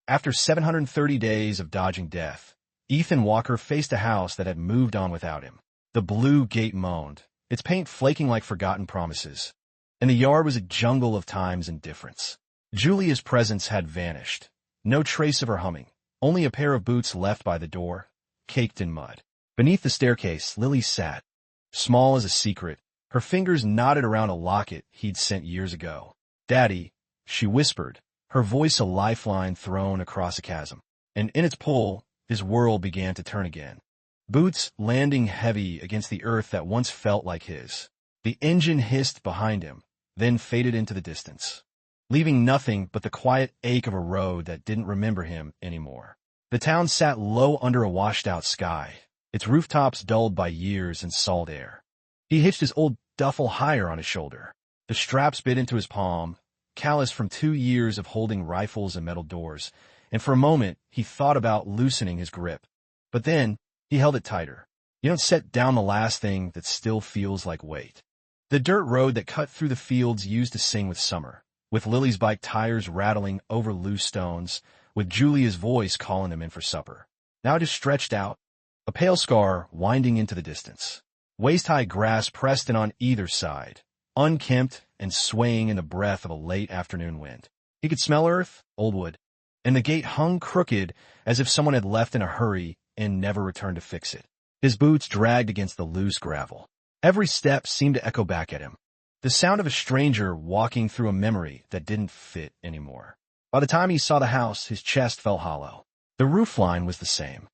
After 730 days of dodging death, Ethan Walker faced a house that had moved on without him. The blue gate moaned, its paint flaking like forgotten promises, and the yard was a jungle of time's indifference. Julia's presence had vanished. No trace of her humming, only a pair of boots left by the door, caked in mud. Beneath the staircase, Lily sat, small as a secret, her fingers knotted around a locket he'd sent years ago. "Daddy," she whispered, her voice a lifeline thrown across a chasm. And in its pull, his world began to turn again. Boots landing heavy against the earth that once felt like his. The engine hissed behind him, then faded into the distance, leaving nothing but the quiet ache of a road that didn't remember him anymore. The town sat low under a washed-out sky, its rooftops dulled by years and salt air. He hitched his old duffel higher on his shoulder. The straps bit into his palm, callous from 2 years of holding rifles and metal doors, and for a moment he thought about loosening his grip. But then he held it tighter. You don't set down the last thing that still feels like weight. The dirt road that cut through the fields used to sing with summer, with Lily's bike tires rattling over loose stones, with Julia's voice calling him in for supper. Now it is stretched out, a pale scar winding into the distance. Waist-high grass pressed in on either side, unkempt and swaying in the breath of a late afternoon wind. He could smell earth, old wood, and the gate hung crooked as if someone had left in a hurry and never returned to fix it. His boots dragged against the loose gravel. Every step seemed to echo back at him, the sound of a stranger walking through a memory that didn't fit anymore. By the time he saw the house, his chest felt hollow. The roofline was the same.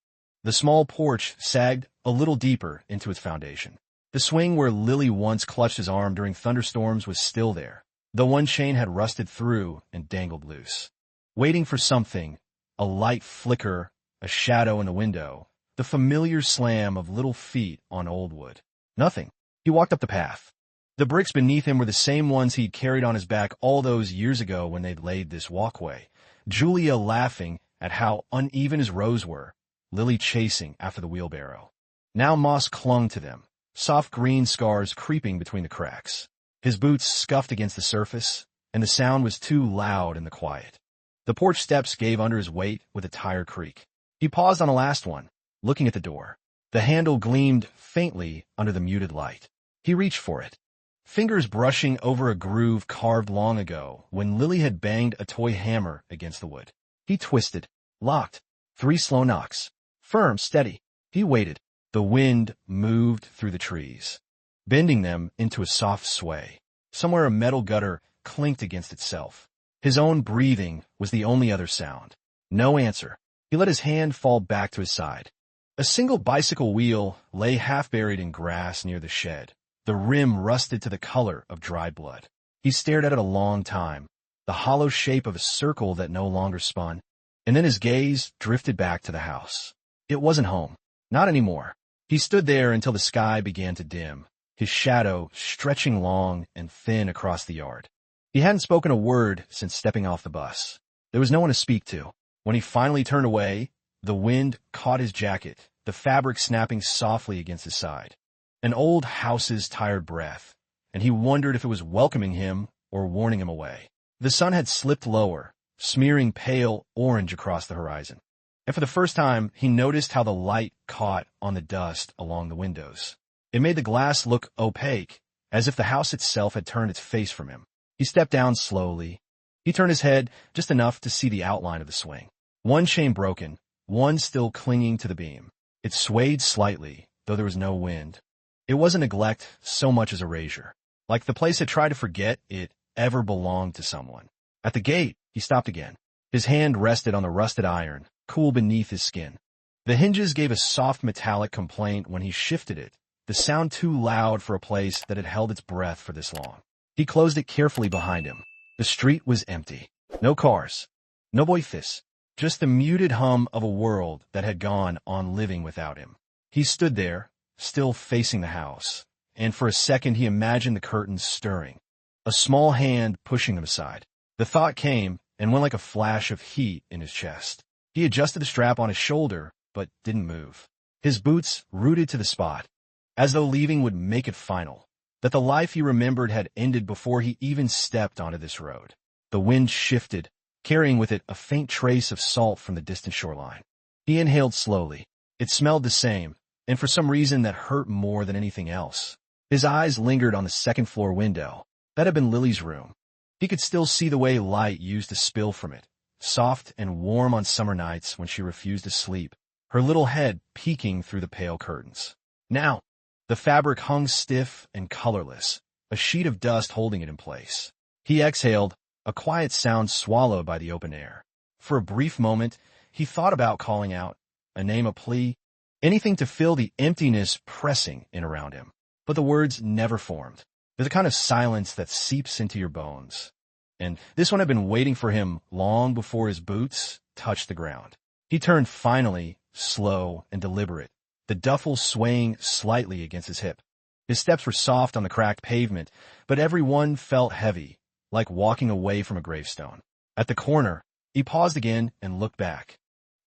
The small porch sagged a little deeper into its foundation. The swing where Lily once clutched his arm during thunderstorms was still there, though one chain had rusted through and dangled loose. Waiting for something, a light flicker, a shadow in the window, the familiar slam of little feet on old wood. Nothing. He walked up the path. The bricks beneath him were the same ones he'd carried on his back all those years ago when they'd laid this walkway. Julia laughing at how uneven his rows were, Lily chasing after the wheelbarrow. Now moss clung to them, soft green scars creeping between the cracks. His boots scuffed against the surface, and the sound was too loud in the quiet. The porch steps gave under his weight with a tire creak. He paused on the last one, looking at the door. The handle gleamed faintly under the muted light. He reached for it, fingers brushing over a groove carved long ago when Lily had banged a toy hammer against the wood. He twisted, locked, 3 slow knocks. Firm, steady. He waited. The wind moved through the trees, bending them into a soft sway. Somewhere a metal gutter clinked against itself. His own breathing was the only other sound. No answer. He let his hand fall back to his side. A single bicycle wheel lay half-buried in grass near the shed, the rim rusted to the color of dried blood. He stared at it a long time, the hollow shape of a circle that no longer spun, and then his gaze drifted back to the house. It wasn't home. Not anymore. He stood there until the sky began to dim, his shadow stretching long and thin across the yard. He hadn't spoken a word since stepping off the bus. There was no one to speak to. When he finally turned away, the wind caught his jacket, the fabric snapping softly against his side. An old house's tired breath, and he wondered if it was welcoming him or warning him away. The sun had slipped lower, smearing pale orange across the horizon. And for the first time, he noticed how the light caught on the dust along the windows. It made the glass look opaque, as if the house itself had turned its face from him. He stepped down slowly. He turned his head just enough to see the outline of the swing. One chain broken, one still clinging to the beam. It swayed slightly, though there was no wind. It wasn't neglect so much as erasure, like the place had tried to forget it ever belonged to someone. At the gate, he stopped again. His hand rested on the rusted iron, cool beneath his skin. The hinges gave a soft metallic complaint when he shifted it, the sound too loud for a place that had held its breath for this long. He closed it carefully behind him. The street was empty. No cars. No voices. Just the muted hum of a world that had gone on living without him. He stood there, still facing the house, and for a second he imagined the curtains stirring, a small hand pushing them aside. The thought came and went like a flash of heat in his chest. He adjusted the strap on his shoulder, but didn't move. His boots rooted to the spot, as though leaving would make it final, that the life he remembered had ended before he even stepped onto this road. The wind shifted, carrying with it a faint trace of salt from the distant shoreline. He inhaled slowly. It smelled the same, and for some reason that hurt more than anything else. His eyes lingered on the second-floor window. That had been Lily's room. He could still see the way light used to spill from it, soft and warm on summer nights when she refused to sleep, her little head peeking through the pale curtains. Now, the fabric hung stiff and colorless, a sheet of dust holding it in place. He exhaled, a quiet sound swallowed by the open air. For a brief moment, he thought about calling out, a name, a plea, anything to fill the emptiness pressing in around him. But the words never formed. There's a kind of silence that seeps into your bones. And this one had been waiting for him long before his boots touched the ground. He turned finally, slow and deliberate, the duffel swaying slightly against his hip. His steps were soft on the cracked pavement, but every one felt heavy, like walking away from a gravestone. At the corner, he paused again and looked back.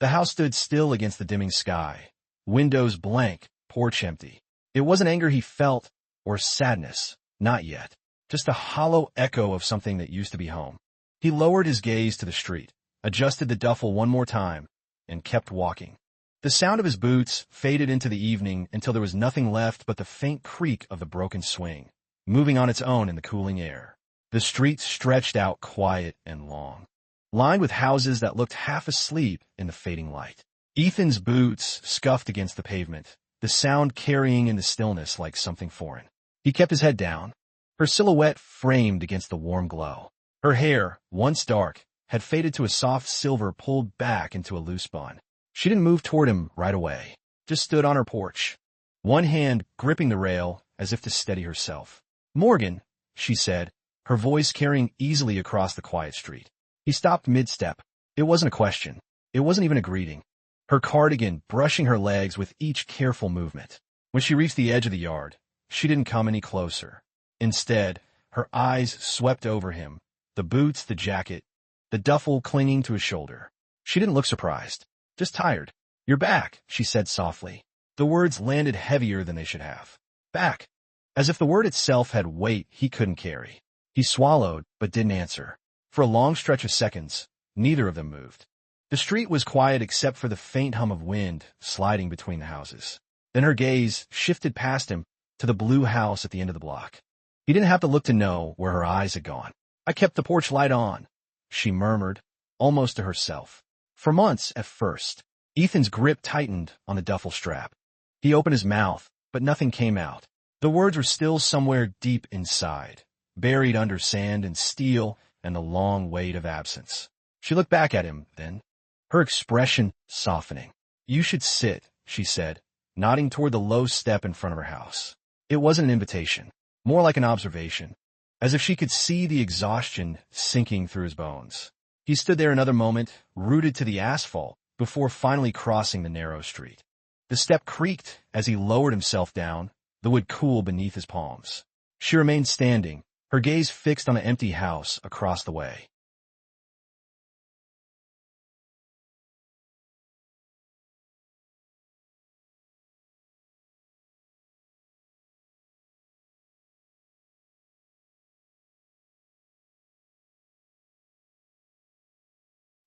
The house stood still against the dimming sky, windows blank, porch empty. It wasn't anger he felt, or sadness, not yet. Just a hollow echo of something that used to be home. He lowered his gaze to the street, adjusted the duffel one more time, and kept walking. The sound of his boots faded into the evening until there was nothing left but the faint creak of the broken swing, moving on its own in the cooling air. The street stretched out quiet and long, lined with houses that looked half asleep in the fading light. Ethan's boots scuffed against the pavement, the sound carrying in the stillness like something foreign. He kept his head down, her silhouette framed against the warm glow. Her hair, once dark, had faded to a soft silver pulled back into a loose bun. She didn't move toward him right away, just stood on her porch, one hand gripping the rail as if to steady herself. "Morgan," she said, her voice carrying easily across the quiet street. He stopped mid-step. It wasn't a question. It wasn't even a greeting. Her cardigan brushing her legs with each careful movement. When she reached the edge of the yard, she didn't come any closer. Instead, her eyes swept over him, the boots, the jacket, the duffel clinging to his shoulder. She didn't look surprised, just tired. "You're back," she said softly. The words landed heavier than they should have. Back. As if the word itself had weight he couldn't carry. He swallowed, but didn't answer. For a long stretch of seconds, neither of them moved. The street was quiet except for the faint hum of wind sliding between the houses. Then her gaze shifted past him to the blue house at the end of the block. He didn't have to look to know where her eyes had gone. "I kept the porch light on," she murmured, almost to herself. For months at first, Ethan's grip tightened on the duffel strap. He opened his mouth, but nothing came out. The words were still somewhere deep inside, buried under sand and steel and the long weight of absence. She looked back at him, then, her expression softening. "You should sit," she said, nodding toward the low step in front of her house. It wasn't an invitation, more like an observation, as if she could see the exhaustion sinking through his bones. He stood there another moment, rooted to the asphalt, before finally crossing the narrow street. The step creaked as he lowered himself down, the wood cool beneath his palms. She remained standing, her gaze fixed on the empty house across the way.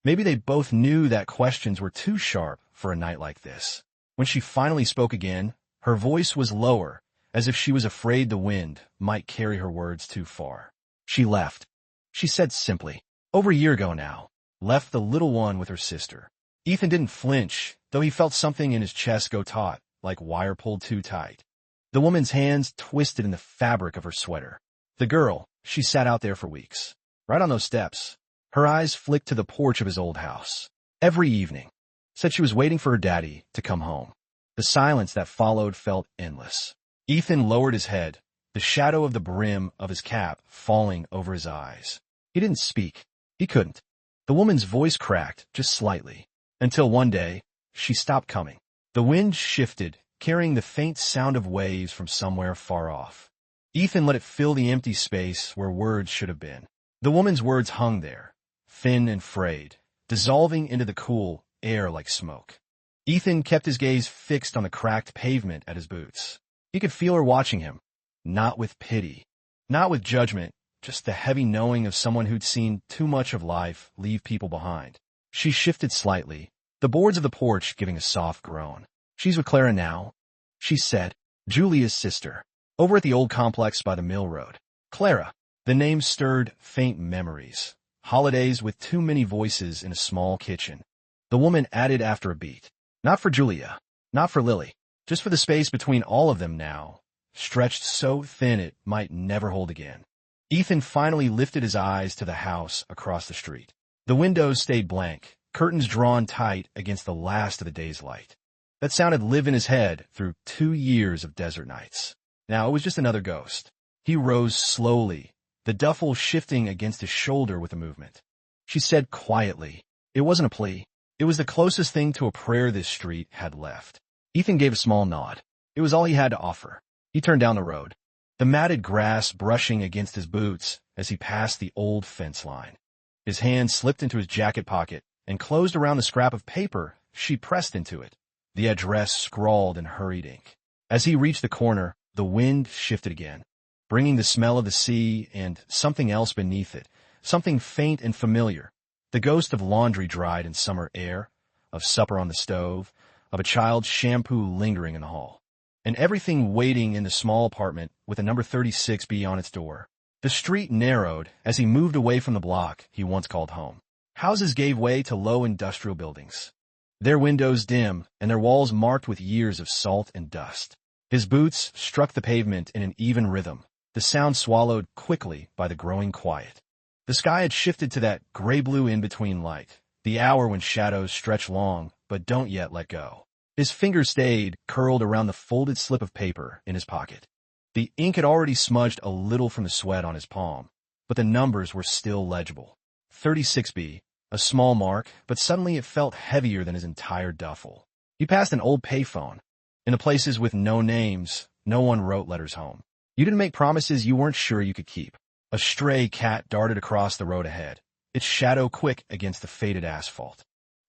Maybe they both knew that questions were too sharp for a night like this. When she finally spoke again, her voice was lower, as if she was afraid the wind might carry her words too far. "She left," she said simply. "Over a year ago now. Left the little one with her sister." Ethan didn't flinch, though he felt something in his chest go taut, like wire pulled too tight. The woman's hands twisted in the fabric of her sweater. The girl, she sat out there for weeks, right on those steps. Her eyes flicked to the porch of his old house. Every evening, said she was waiting for her daddy to come home. The silence that followed felt endless. Ethan lowered his head, the shadow of the brim of his cap falling over his eyes. He didn't speak. He couldn't. The woman's voice cracked, just slightly, until one day, she stopped coming. The wind shifted, carrying the faint sound of waves from somewhere far off. Ethan let it fill the empty space where words should have been. The woman's words hung there, thin and frayed, dissolving into the cool air like smoke. Ethan kept his gaze fixed on the cracked pavement at his boots. He could feel her watching him, not with pity, not with judgment, just the heavy knowing of someone who'd seen too much of life leave people behind. She shifted slightly, the boards of the porch giving a soft groan. "She's with Clara now," she said, "Julia's sister, over at the old complex by the mill road." Clara. The name stirred faint memories. Holidays with too many voices in a small kitchen. The woman added after a beat. "Not for Julia. Not for Lily. Just for the space between all of them now, stretched so thin it might never hold again." Ethan finally lifted his eyes to the house across the street. The windows stayed blank, curtains drawn tight against the last of the day's light. That sound had lived in his head through 2 years of desert nights. Now it was just another ghost. He rose slowly, the duffel shifting against his shoulder with a movement. She said quietly. It wasn't a plea. It was the closest thing to a prayer this street had left. Ethan gave a small nod. It was all he had to offer. He turned down the road, the matted grass brushing against his boots as he passed the old fence line. His hand slipped into his jacket pocket and closed around the scrap of paper she pressed into it, the address scrawled in hurried ink. As he reached the corner, the wind shifted again, bringing the smell of the sea and something else beneath it, something faint and familiar, the ghost of laundry dried in summer air, of supper on the stove, of a child's shampoo lingering in the hall, and everything waiting in the small apartment with a number 36B on its door. The street narrowed as he moved away from the block he once called home. Houses gave way to low industrial buildings, their windows dim and their walls marked with years of salt and dust. His boots struck the pavement in an even rhythm, the sound swallowed quickly by the growing quiet. The sky had shifted to that gray-blue in-between light, the hour when shadows stretch long but don't yet let go. His fingers stayed curled around the folded slip of paper in his pocket. The ink had already smudged a little from the sweat on his palm, but the numbers were still legible. 36B, a small mark, but suddenly it felt heavier than his entire duffel. He passed an old payphone. In the places with no names, no one wrote letters home. You didn't make promises you weren't sure you could keep. A stray cat darted across the road ahead, its shadow quick against the faded asphalt.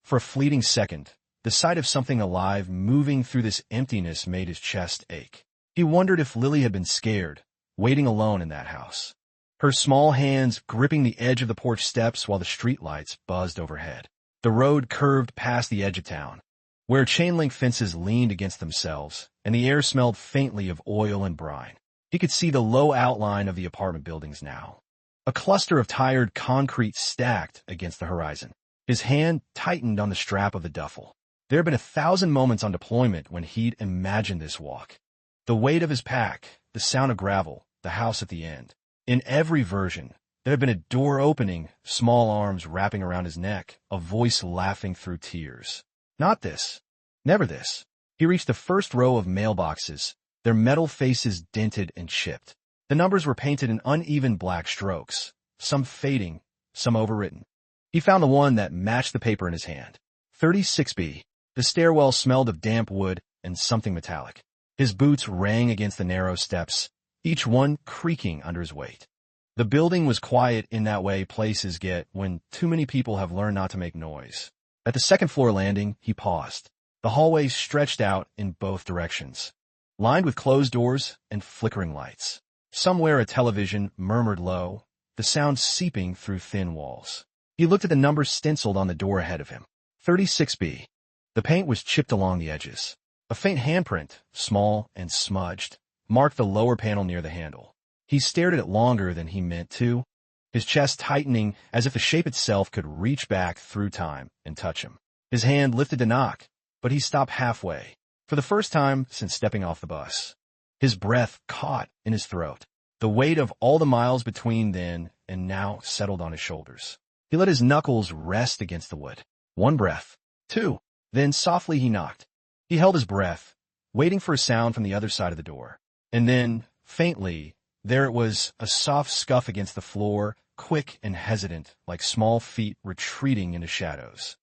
For a fleeting second, the sight of something alive moving through this emptiness made his chest ache. He wondered if Lily had been scared, waiting alone in that house, her small hands gripping the edge of the porch steps while the streetlights buzzed overhead. The road curved past the edge of town, where chain-link fences leaned against themselves, and the air smelled faintly of oil and brine. He could see the low outline of the apartment buildings now, a cluster of tired concrete stacked against the horizon. His hand tightened on the strap of the duffel. There had been 1,000 moments on deployment when he'd imagined this walk. The weight of his pack, the sound of gravel, the house at the end. In every version, there had been a door opening, small arms wrapping around his neck, a voice laughing through tears. Not this. Never this. He reached the first row of mailboxes, their metal faces dented and chipped. The numbers were painted in uneven black strokes, some fading, some overwritten. He found the one that matched the paper in his hand. 36B. The stairwell smelled of damp wood and something metallic. His boots rang against the narrow steps, each one creaking under his weight. The building was quiet in that way places get when too many people have learned not to make noise. At the second-floor landing, he paused. The hallway stretched out in both directions, lined with closed doors and flickering lights. Somewhere a television murmured low, the sound seeping through thin walls. He looked at the number stenciled on the door ahead of him. 36B. The paint was chipped along the edges. A faint handprint, small and smudged, marked the lower panel near the handle. He stared at it longer than he meant to, his chest tightening as if the shape itself could reach back through time and touch him. His hand lifted to knock, but he stopped halfway, for the first time since stepping off the bus. His breath caught in his throat. The weight of all the miles between then and now settled on his shoulders. He let his knuckles rest against the wood. One breath. Two. Then softly he knocked. He held his breath, waiting for a sound from the other side of the door. And then, faintly, there it was, a soft scuff against the floor, quick and hesitant, like small feet retreating into shadows.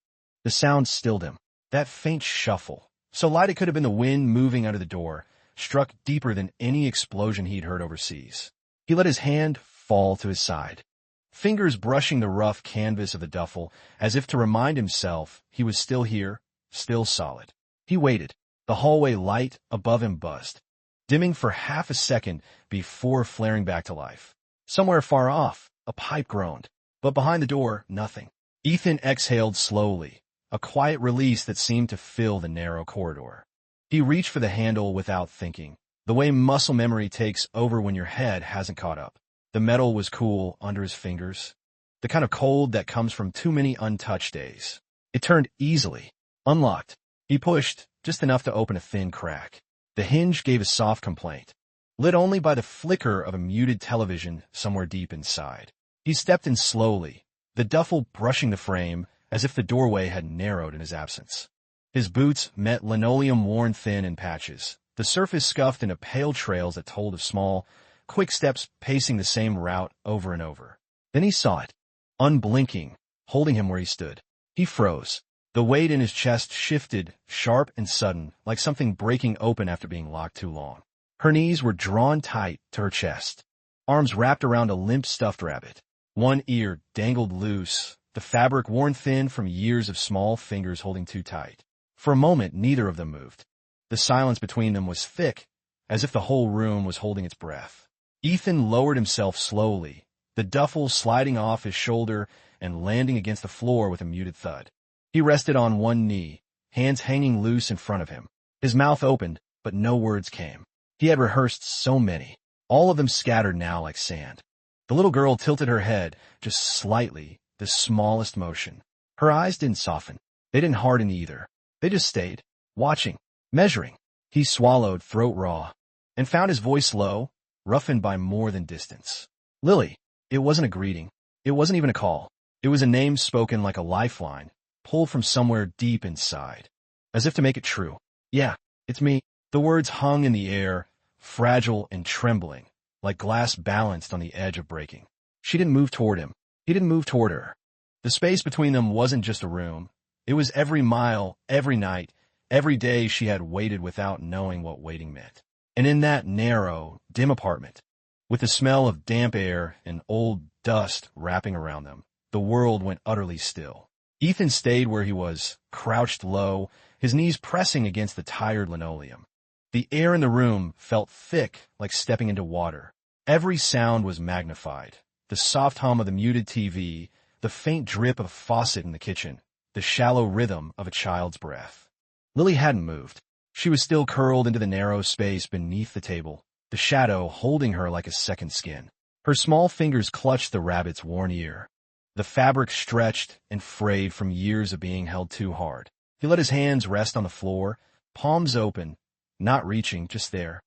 The sound stilled him. That faint shuffle, so light it could have been the wind moving under the door, struck deeper than any explosion he'd heard overseas. He let his hand fall to his side, fingers brushing the rough canvas of the duffel, as if to remind himself he was still here, still solid. He waited. The hallway light above him buzzed, dimming for half a second before flaring back to life. Somewhere far off, a pipe groaned. But behind the door, nothing. Ethan exhaled slowly, a quiet release that seemed to fill the narrow corridor. He reached for the handle without thinking, the way muscle memory takes over when your head hasn't caught up. The metal was cool under his fingers, the kind of cold that comes from too many untouched days. It turned easily, unlocked. He pushed, just enough to open a thin crack. The hinge gave a soft complaint, lit only by the flicker of a muted television somewhere deep inside. He stepped in slowly, the duffel brushing the frame as if the doorway had narrowed in his absence. His boots met linoleum worn thin in patches, the surface scuffed into pale trails that told of small, quick steps pacing the same route over and over. Then he saw it, unblinking, holding him where he stood. He froze. The weight in his chest shifted, sharp and sudden, like something breaking open after being locked too long. Her knees were drawn tight to her chest, arms wrapped around a limp stuffed rabbit. One ear dangled loose, the fabric worn thin from years of small fingers holding too tight. For a moment, neither of them moved. The silence between them was thick, as if the whole room was holding its breath. Ethan lowered himself slowly, the duffel sliding off his shoulder and landing against the floor with a muted thud. He rested on one knee, hands hanging loose in front of him. His mouth opened, but no words came. He had rehearsed so many, all of them scattered now like sand. The little girl tilted her head, just slightly, the smallest motion. Her eyes didn't soften. They didn't harden either. They just stayed, watching, measuring. He swallowed, throat raw, and found his voice low, roughened by more than distance. Lily. It wasn't a greeting. It wasn't even a call. It was a name spoken like a lifeline, pulled from somewhere deep inside, as if to make it true. Yeah, it's me. The words hung in the air, fragile and trembling, like glass balanced on the edge of breaking. She didn't move toward him. He didn't move toward her. The space between them wasn't just a room. It was every mile, every night, every day she had waited without knowing what waiting meant. And in that narrow, dim apartment, with the smell of damp air and old dust wrapping around them, the world went utterly still. Ethan stayed where he was, crouched low, his knees pressing against the tired linoleum. The air in the room felt thick, like stepping into water. Every sound was magnified. The soft hum of the muted TV, the faint drip of a faucet in the kitchen, the shallow rhythm of a child's breath. Lily hadn't moved. She was still curled into the narrow space beneath the table, the shadow holding her like a second skin. Her small fingers clutched the rabbit's worn ear. The fabric stretched and frayed from years of being held too hard. He let his hands rest on the floor, palms open, not reaching, just there.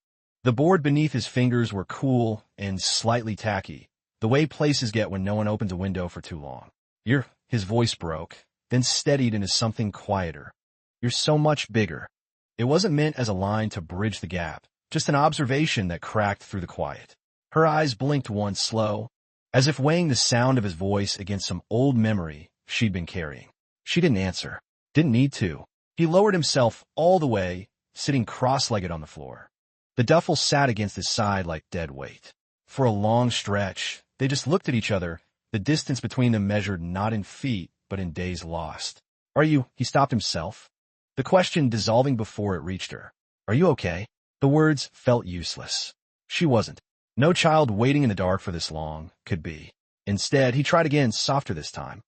The board beneath his fingers were cool and slightly tacky, the way places get when no one opens a window for too long. His voice broke, then steadied into something quieter. You're so much bigger. It wasn't meant as a line to bridge the gap, just an observation that cracked through the quiet. Her eyes blinked once slow, as if weighing the sound of his voice against some old memory she'd been carrying. She didn't answer. Didn't need to. He lowered himself all the way, sitting cross-legged on the floor. The duffel sat against his side like dead weight. For a long stretch, they just looked at each other, the distance between them measured not in feet, but in days lost. He stopped himself, the question dissolving before it reached her. Are you okay? The words felt useless. She wasn't. No child waiting in the dark for this long could be. Instead, he tried again, softer this time.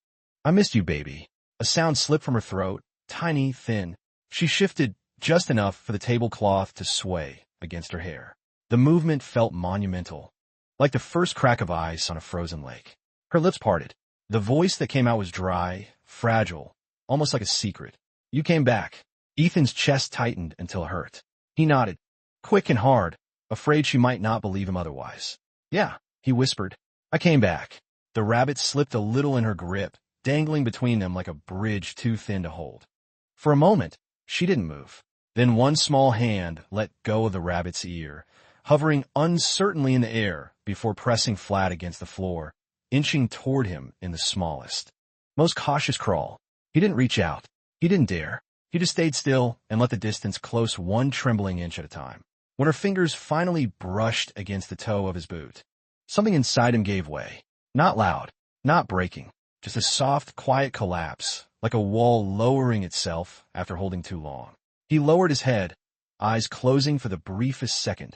I missed you, baby. A sound slipped from her throat, tiny, thin. She shifted just enough for the tablecloth to sway against her hair. The movement felt monumental, like the first crack of ice on a frozen lake. Her lips parted. The voice that came out was dry, fragile, almost like a secret. You came back. Ethan's chest tightened until it hurt. He nodded, quick and hard, afraid she might not believe him otherwise. Yeah, he whispered. I came back. The rabbit slipped a little in her grip, dangling between them like a bridge too thin to hold. For a moment, she didn't move. Then one small hand let go of the rabbit's ear, hovering uncertainly in the air before pressing flat against the floor, inching toward him in the smallest, most cautious crawl. He didn't reach out. He didn't dare. He just stayed still and let the distance close one trembling inch at a time. When her fingers finally brushed against the toe of his boot, something inside him gave way. Not loud, not breaking, just a soft, quiet collapse, like a wall lowering itself after holding too long. He lowered his head, eyes closing for the briefest second.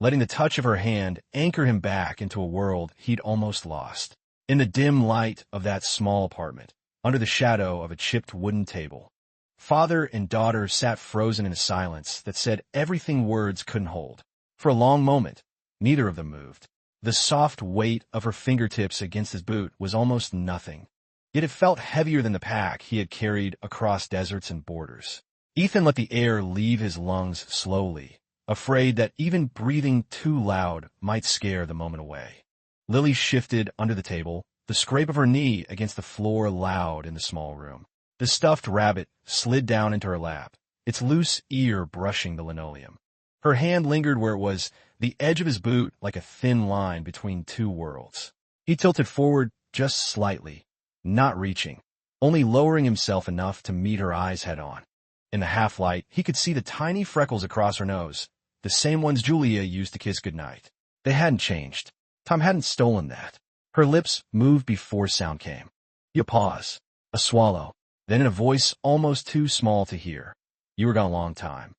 letting the touch of her hand anchor him back into a world he'd almost lost. In the dim light of that small apartment, under the shadow of a chipped wooden table, father and daughter sat frozen in a silence that said everything words couldn't hold. For a long moment, neither of them moved. The soft weight of her fingertips against his boot was almost nothing, yet it felt heavier than the pack he had carried across deserts and borders. Ethan let the air leave his lungs slowly, afraid that even breathing too loud might scare the moment away. Lily shifted under the table, the scrape of her knee against the floor loud in the small room. The stuffed rabbit slid down into her lap, its loose ear brushing the linoleum. Her hand lingered where it was, the edge of his boot like a thin line between two worlds. He tilted forward just slightly, not reaching, only lowering himself enough to meet her eyes head-on. In the half-light, he could see the tiny freckles across her nose, the same ones Julia used to kiss goodnight. They hadn't changed. Tom hadn't stolen that. Her lips moved before sound came. A pause, a swallow, then in a voice almost too small to hear. "You were gone a long time."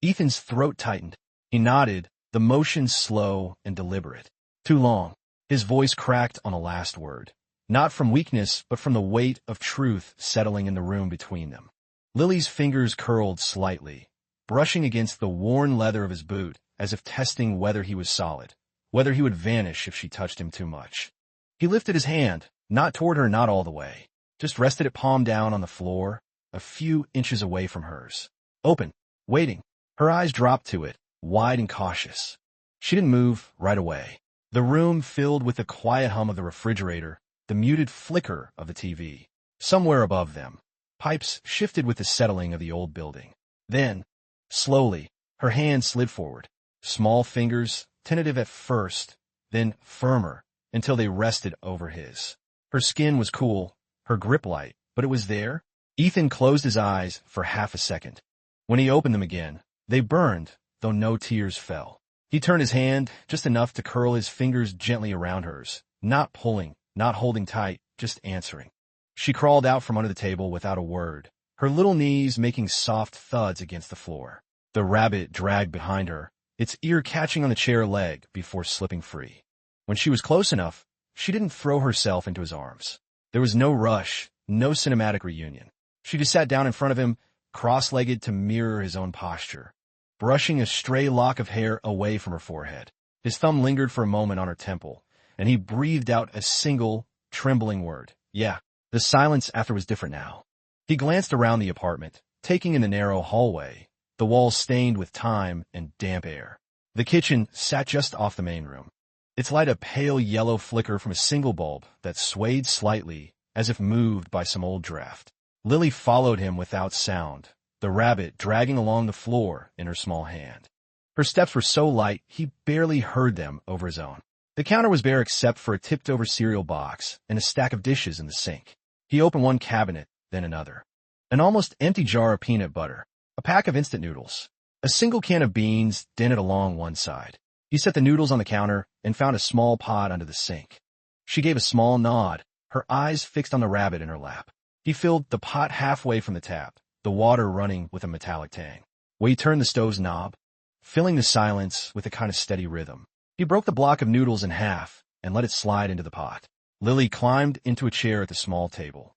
Ethan's throat tightened. He nodded, the motion slow and deliberate. "Too long." His voice cracked on a last word, not from weakness but from the weight of truth settling in the room between them. Lily's fingers curled slightly, brushing against the worn leather of his boot as if testing whether he was solid, whether he would vanish if she touched him too much. He lifted his hand, not toward her, not all the way, just rested it palm down on the floor, a few inches away from hers. Open, waiting. Her eyes dropped to it, wide and cautious. She didn't move right away. The room filled with the quiet hum of the refrigerator, the muted flicker of the TV. Somewhere above them, pipes shifted with the settling of the old building. Then, slowly, her hand slid forward, small fingers, tentative at first, then firmer, until they rested over his. Her skin was cool, her grip light, but it was there. Ethan closed his eyes for half a second. When he opened them again, they burned, though no tears fell. He turned his hand just enough to curl his fingers gently around hers, not pulling, not holding tight, just answering. She crawled out from under the table without a word, her little knees making soft thuds against the floor. The rabbit dragged behind her, its ear catching on the chair leg before slipping free. When she was close enough, she didn't throw herself into his arms. There was no rush, no cinematic reunion. She just sat down in front of him, cross-legged to mirror his own posture, brushing a stray lock of hair away from her forehead. His thumb lingered for a moment on her temple, and he breathed out a single, trembling word. "Yeah." The silence after was different now. He glanced around the apartment, taking in the narrow hallway, the walls stained with time and damp air. The kitchen sat just off the main room, its light a pale yellow flicker from a single bulb that swayed slightly as if moved by some old draft. Lily followed him without sound, the rabbit dragging along the floor in her small hand. Her steps were so light he barely heard them over his own. The counter was bare except for a tipped-over cereal box and a stack of dishes in the sink. He opened one cabinet, then another. An almost empty jar of peanut butter, a pack of instant noodles, a single can of beans dented along one side. He set the noodles on the counter and found a small pot under the sink. She gave a small nod, her eyes fixed on the rabbit in her lap. He filled the pot halfway from the tap, the water running with a metallic tang. He turned the stove's knob, filling the silence with a kind of steady rhythm. He broke the block of noodles in half and let it slide into the pot. Lily climbed into a chair at the small table,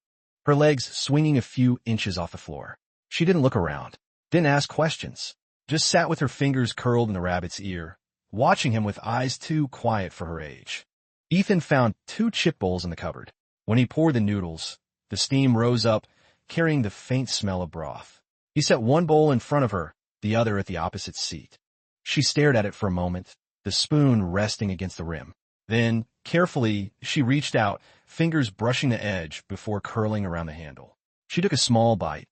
her legs swinging a few inches off the floor. She didn't look around, didn't ask questions, just sat with her fingers curled in the rabbit's ear, watching him with eyes too quiet for her age. Ethan found 2 chip bowls in the cupboard. When he poured the noodles, the steam rose up, carrying the faint smell of broth. He set one bowl in front of her, the other at the opposite seat. She stared at it for a moment, the spoon resting against the rim. Then, carefully, she reached out, fingers brushing the edge before curling around the handle. She took a small bite,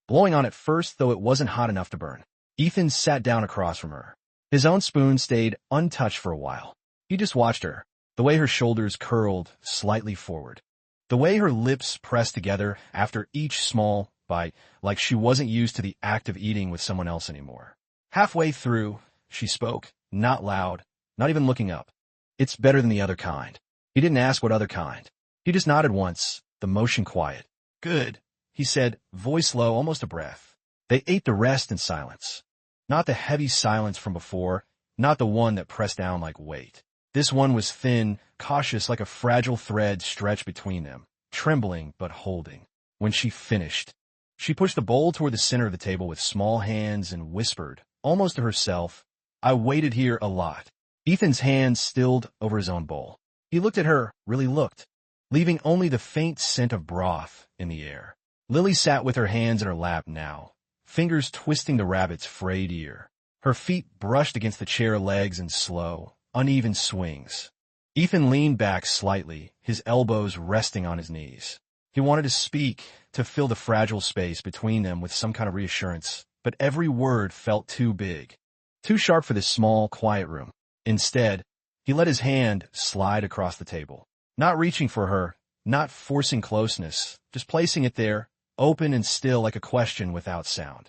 blowing on it first, though it wasn't hot enough to burn. Ethan sat down across from her. His own spoon stayed untouched for a while. He just watched her, the way her shoulders curled slightly forward, the way her lips pressed together after each small bite, like she wasn't used to the act of eating with someone else anymore. Halfway through, she spoke, not loud, not even looking up. It's better than the other kind. He didn't ask what other kind. He just nodded once, the motion quiet. Good, he said, voice low, almost a breath. They ate the rest in silence. Not the heavy silence from before, not the one that pressed down like weight. This one was thin, cautious, like a fragile thread stretched between them, trembling but holding. When she finished, she pushed the bowl toward the center of the table with small hands and whispered, almost to herself, I waited here a lot. Ethan's hand stilled over his own bowl. He looked at her, really looked, leaving only the faint scent of broth in the air. Lily sat with her hands in her lap now, fingers twisting the rabbit's frayed ear. Her feet brushed against the chair legs in slow, uneven swings. Ethan leaned back slightly, his elbows resting on his knees. He wanted to speak, to fill the fragile space between them with some kind of reassurance, but every word felt too big, too sharp for this small, quiet room. Instead, he let his hand slide across the table, not reaching for her, not forcing closeness, just placing it there, open and still like a question without sound.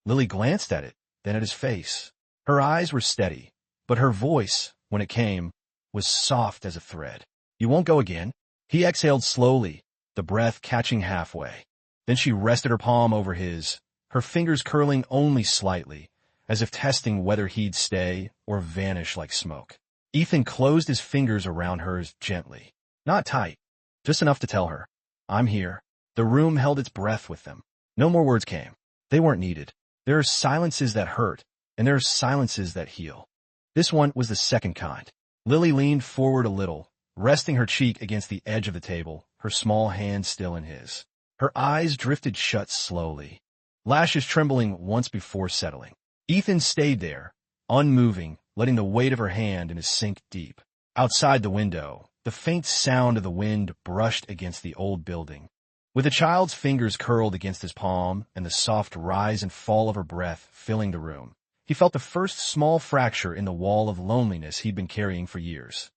Lily glanced at it, then at his face. Her eyes were steady, but her voice, when it came, was soft as a thread. You won't go again? He exhaled slowly, the breath catching halfway. Then she rested her palm over his, her fingers curling only slightly, as if testing whether he'd stay or vanish like smoke. Ethan closed his fingers around hers gently. Not tight, just enough to tell her, I'm here. The room held its breath with them. No more words came. They weren't needed. There are silences that hurt, and there are silences that heal. This one was the second kind. Lily leaned forward a little, resting her cheek against the edge of the table, her small hand still in his. Her eyes drifted shut slowly, lashes trembling once before settling. Ethan stayed there, unmoving, letting the weight of her hand in his sink deep. Outside the window, the faint sound of the wind brushed against the old building. With the child's fingers curled against his palm and the soft rise and fall of her breath filling the room, he felt the first small fracture in the wall of loneliness he'd been carrying for years.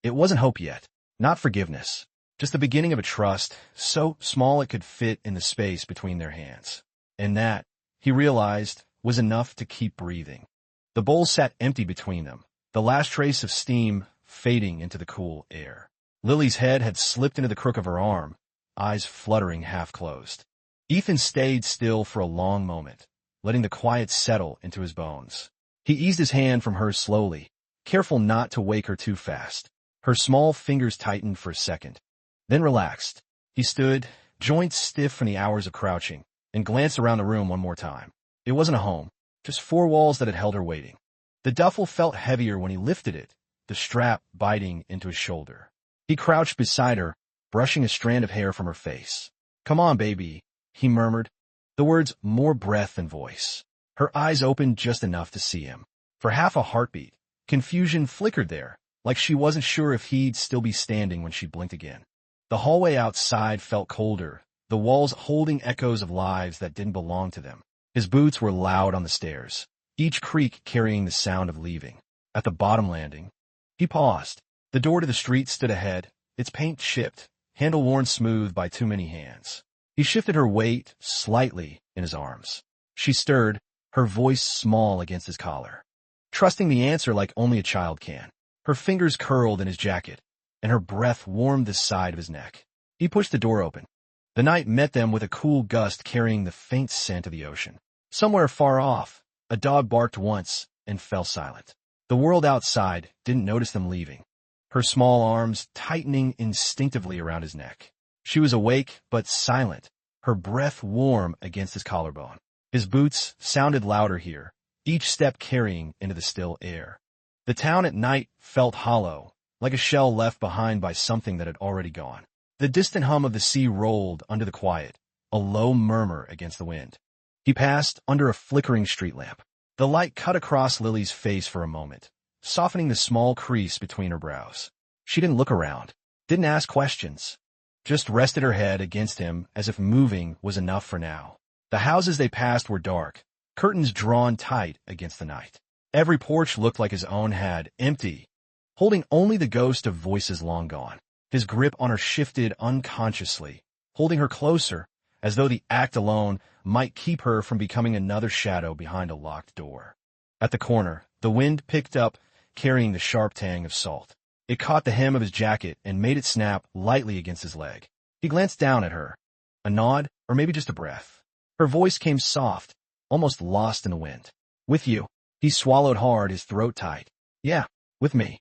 It wasn't hope yet, not forgiveness, just the beginning of a trust so small it could fit in the space between their hands. And that, he realized, was enough to keep breathing. The bowl sat empty between them, the last trace of steam fading into the cool air. Lily's head had slipped into the crook of her arm, eyes fluttering half-closed. Ethan stayed still for a long moment, letting the quiet settle into his bones. He eased his hand from hers slowly, careful not to wake her too fast. Her small fingers tightened for a second, then relaxed. He stood, joints stiff from the hours of crouching, and glanced around the room one more time. It wasn't a home, just four walls that had held her waiting. The duffel felt heavier when he lifted it, the strap biting into his shoulder. He crouched beside her, brushing a strand of hair from her face. Come on, baby, he murmured, the words more breath than voice. Her eyes opened just enough to see him. For half a heartbeat, confusion flickered there, like she wasn't sure if he'd still be standing when she blinked again. The hallway outside felt colder, the walls holding echoes of lives that didn't belong to them. His boots were loud on the stairs, each creak carrying the sound of leaving. At the bottom landing, he paused. The door to the street stood ahead, its paint chipped, handle worn smooth by too many hands. He shifted her weight slightly in his arms. She stirred, her voice small against his collar, trusting the answer like only a child can. Her fingers curled in his jacket, and her breath warmed the side of his neck. He pushed the door open. The night met them with a cool gust carrying the faint scent of the ocean. Somewhere far off, a dog barked once and fell silent. The world outside didn't notice them leaving, her small arms tightening instinctively around his neck. She was awake but silent, her breath warm against his collarbone. His boots sounded louder here, each step carrying into the still air. The town at night felt hollow, like a shell left behind by something that had already gone. The distant hum of the sea rolled under the quiet, a low murmur against the wind. He passed under a flickering street lamp. The light cut across Lily's face for a moment, softening the small crease between her brows. She didn't look around, didn't ask questions, just rested her head against him as if moving was enough for now. The houses they passed were dark, curtains drawn tight against the night. Every porch looked like his own had, empty, holding only the ghost of voices long gone. His grip on her shifted unconsciously, holding her closer, as though the act alone might keep her from becoming another shadow behind a locked door. At the corner, the wind picked up, carrying the sharp tang of salt. It caught the hem of his jacket and made it snap lightly against his leg. He glanced down at her. A nod, or maybe just a breath. Her voice came soft, almost lost in the wind. With you. He swallowed hard, his throat tight. Yeah, with me.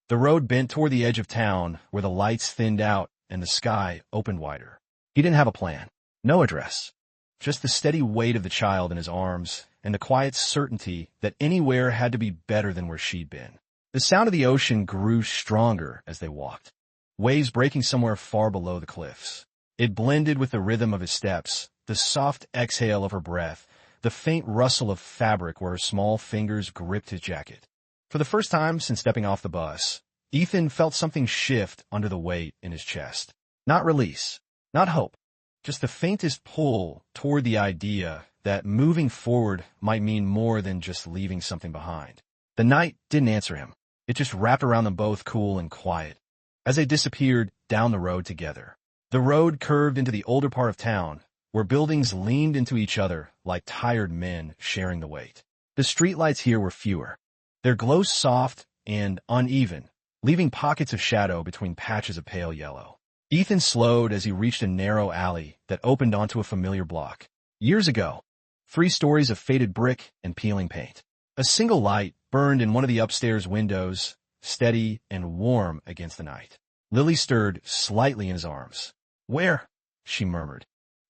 The road bent toward the edge of town, where the lights thinned out and the sky opened wider. He didn't have a plan. No address. Just the steady weight of the child in his arms and the quiet certainty that anywhere had to be better than where she'd been. The sound of the ocean grew stronger as they walked, waves breaking somewhere far below the cliffs. It blended with the rhythm of his steps, the soft exhale of her breath, the faint rustle of fabric where her small fingers gripped his jacket. For the first time since stepping off the bus, Ethan felt something shift under the weight in his chest. Not release, not hope, just the faintest pull toward the idea that moving forward might mean more than just leaving something behind. The night didn't answer him. It just wrapped around them both cool and quiet as they disappeared down the road together. The road curved into the older part of town, where buildings leaned into each other like tired men sharing the weight. The streetlights here were fewer. Their glow soft and uneven, leaving pockets of shadow between patches of pale yellow. Ethan slowed as he reached a narrow alley that opened onto a familiar block. Years ago, 3 stories of faded brick and peeling paint. A single light burned in one of the upstairs windows, steady and warm against the night. Lily stirred slightly in his arms. "Where?" she murmured,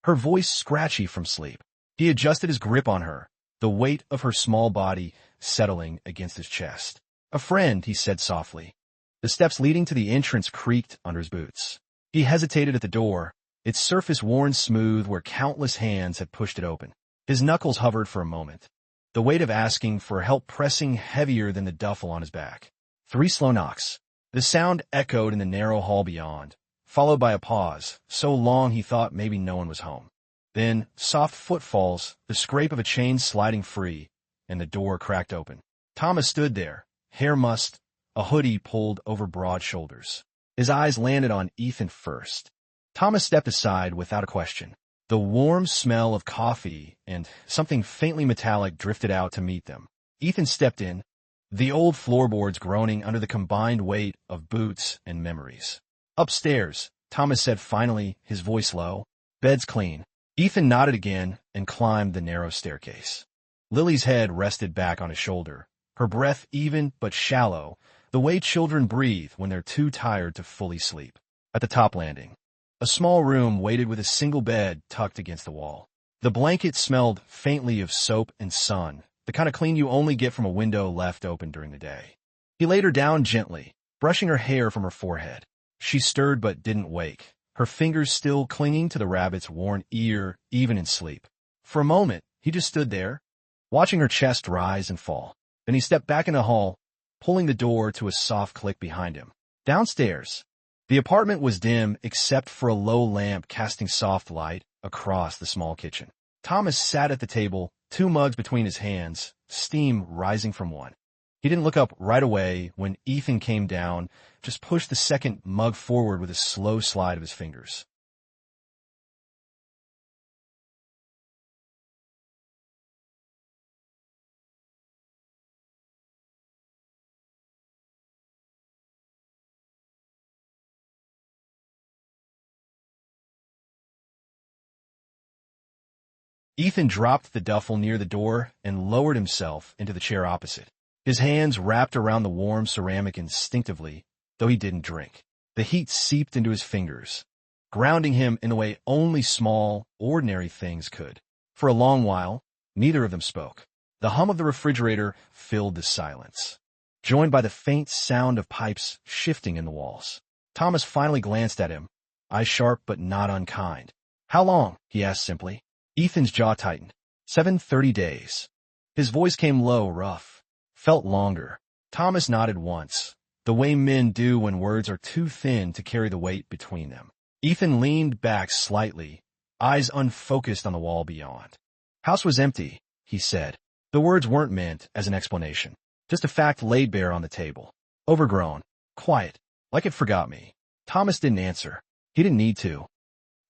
her voice scratchy from sleep. He adjusted his grip on her, the weight of her small body settling against his chest. "A friend," he said softly. The steps leading to the entrance creaked under his boots. He hesitated at the door, its surface worn smooth where countless hands had pushed it open. His knuckles hovered for a moment, the weight of asking for help pressing heavier than the duffel on his back. 3 slow knocks. The sound echoed in the narrow hall beyond, followed by a pause, so long he thought maybe no one was home. Then, soft footfalls, the scrape of a chain sliding free, and the door cracked open. Thomas stood there, hair mussed, a hoodie pulled over broad shoulders. His eyes landed on Ethan first. Thomas stepped aside without a question. The warm smell of coffee and something faintly metallic drifted out to meet them. Ethan stepped in, the old floorboards groaning under the combined weight of boots and memories. "Upstairs," Thomas said finally, his voice low. "Bed's clean." Ethan nodded again and climbed the narrow staircase. Lily's head rested back on his shoulder, her breath even but shallow, the way children breathe when they're too tired to fully sleep. At the top landing, a small room waited with a single bed tucked against the wall. The blanket smelled faintly of soap and sun, the kind of clean you only get from a window left open during the day. He laid her down gently, brushing her hair from her forehead. She stirred but didn't wake, her fingers still clinging to the rabbit's worn ear even in sleep. For a moment, he just stood there, watching her chest rise and fall. Then he stepped back in the hall, pulling the door to a soft click behind him. Downstairs, the apartment was dim except for a low lamp casting soft light across the small kitchen. Thomas sat at the table, 2 mugs between his hands, steam rising from one. He didn't look up right away when Ethan came down, just pushed the second mug forward with a slow slide of his fingers. Ethan dropped the duffel near the door and lowered himself into the chair opposite. His hands wrapped around the warm ceramic instinctively, though he didn't drink. The heat seeped into his fingers, grounding him in the way only small, ordinary things could. For a long while, neither of them spoke. The hum of the refrigerator filled the silence, joined by the faint sound of pipes shifting in the walls. Thomas finally glanced at him, eyes sharp but not unkind. "How long?" he asked simply. Ethan's jaw tightened. 7:30 days. His voice came low, rough. Felt longer. Thomas nodded once, the way men do when words are too thin to carry the weight between them. Ethan leaned back slightly, eyes unfocused on the wall beyond. "House was empty," he said. The words weren't meant as an explanation, just a fact laid bare on the table. Overgrown, quiet, like it forgot me. Thomas didn't answer. He didn't need to.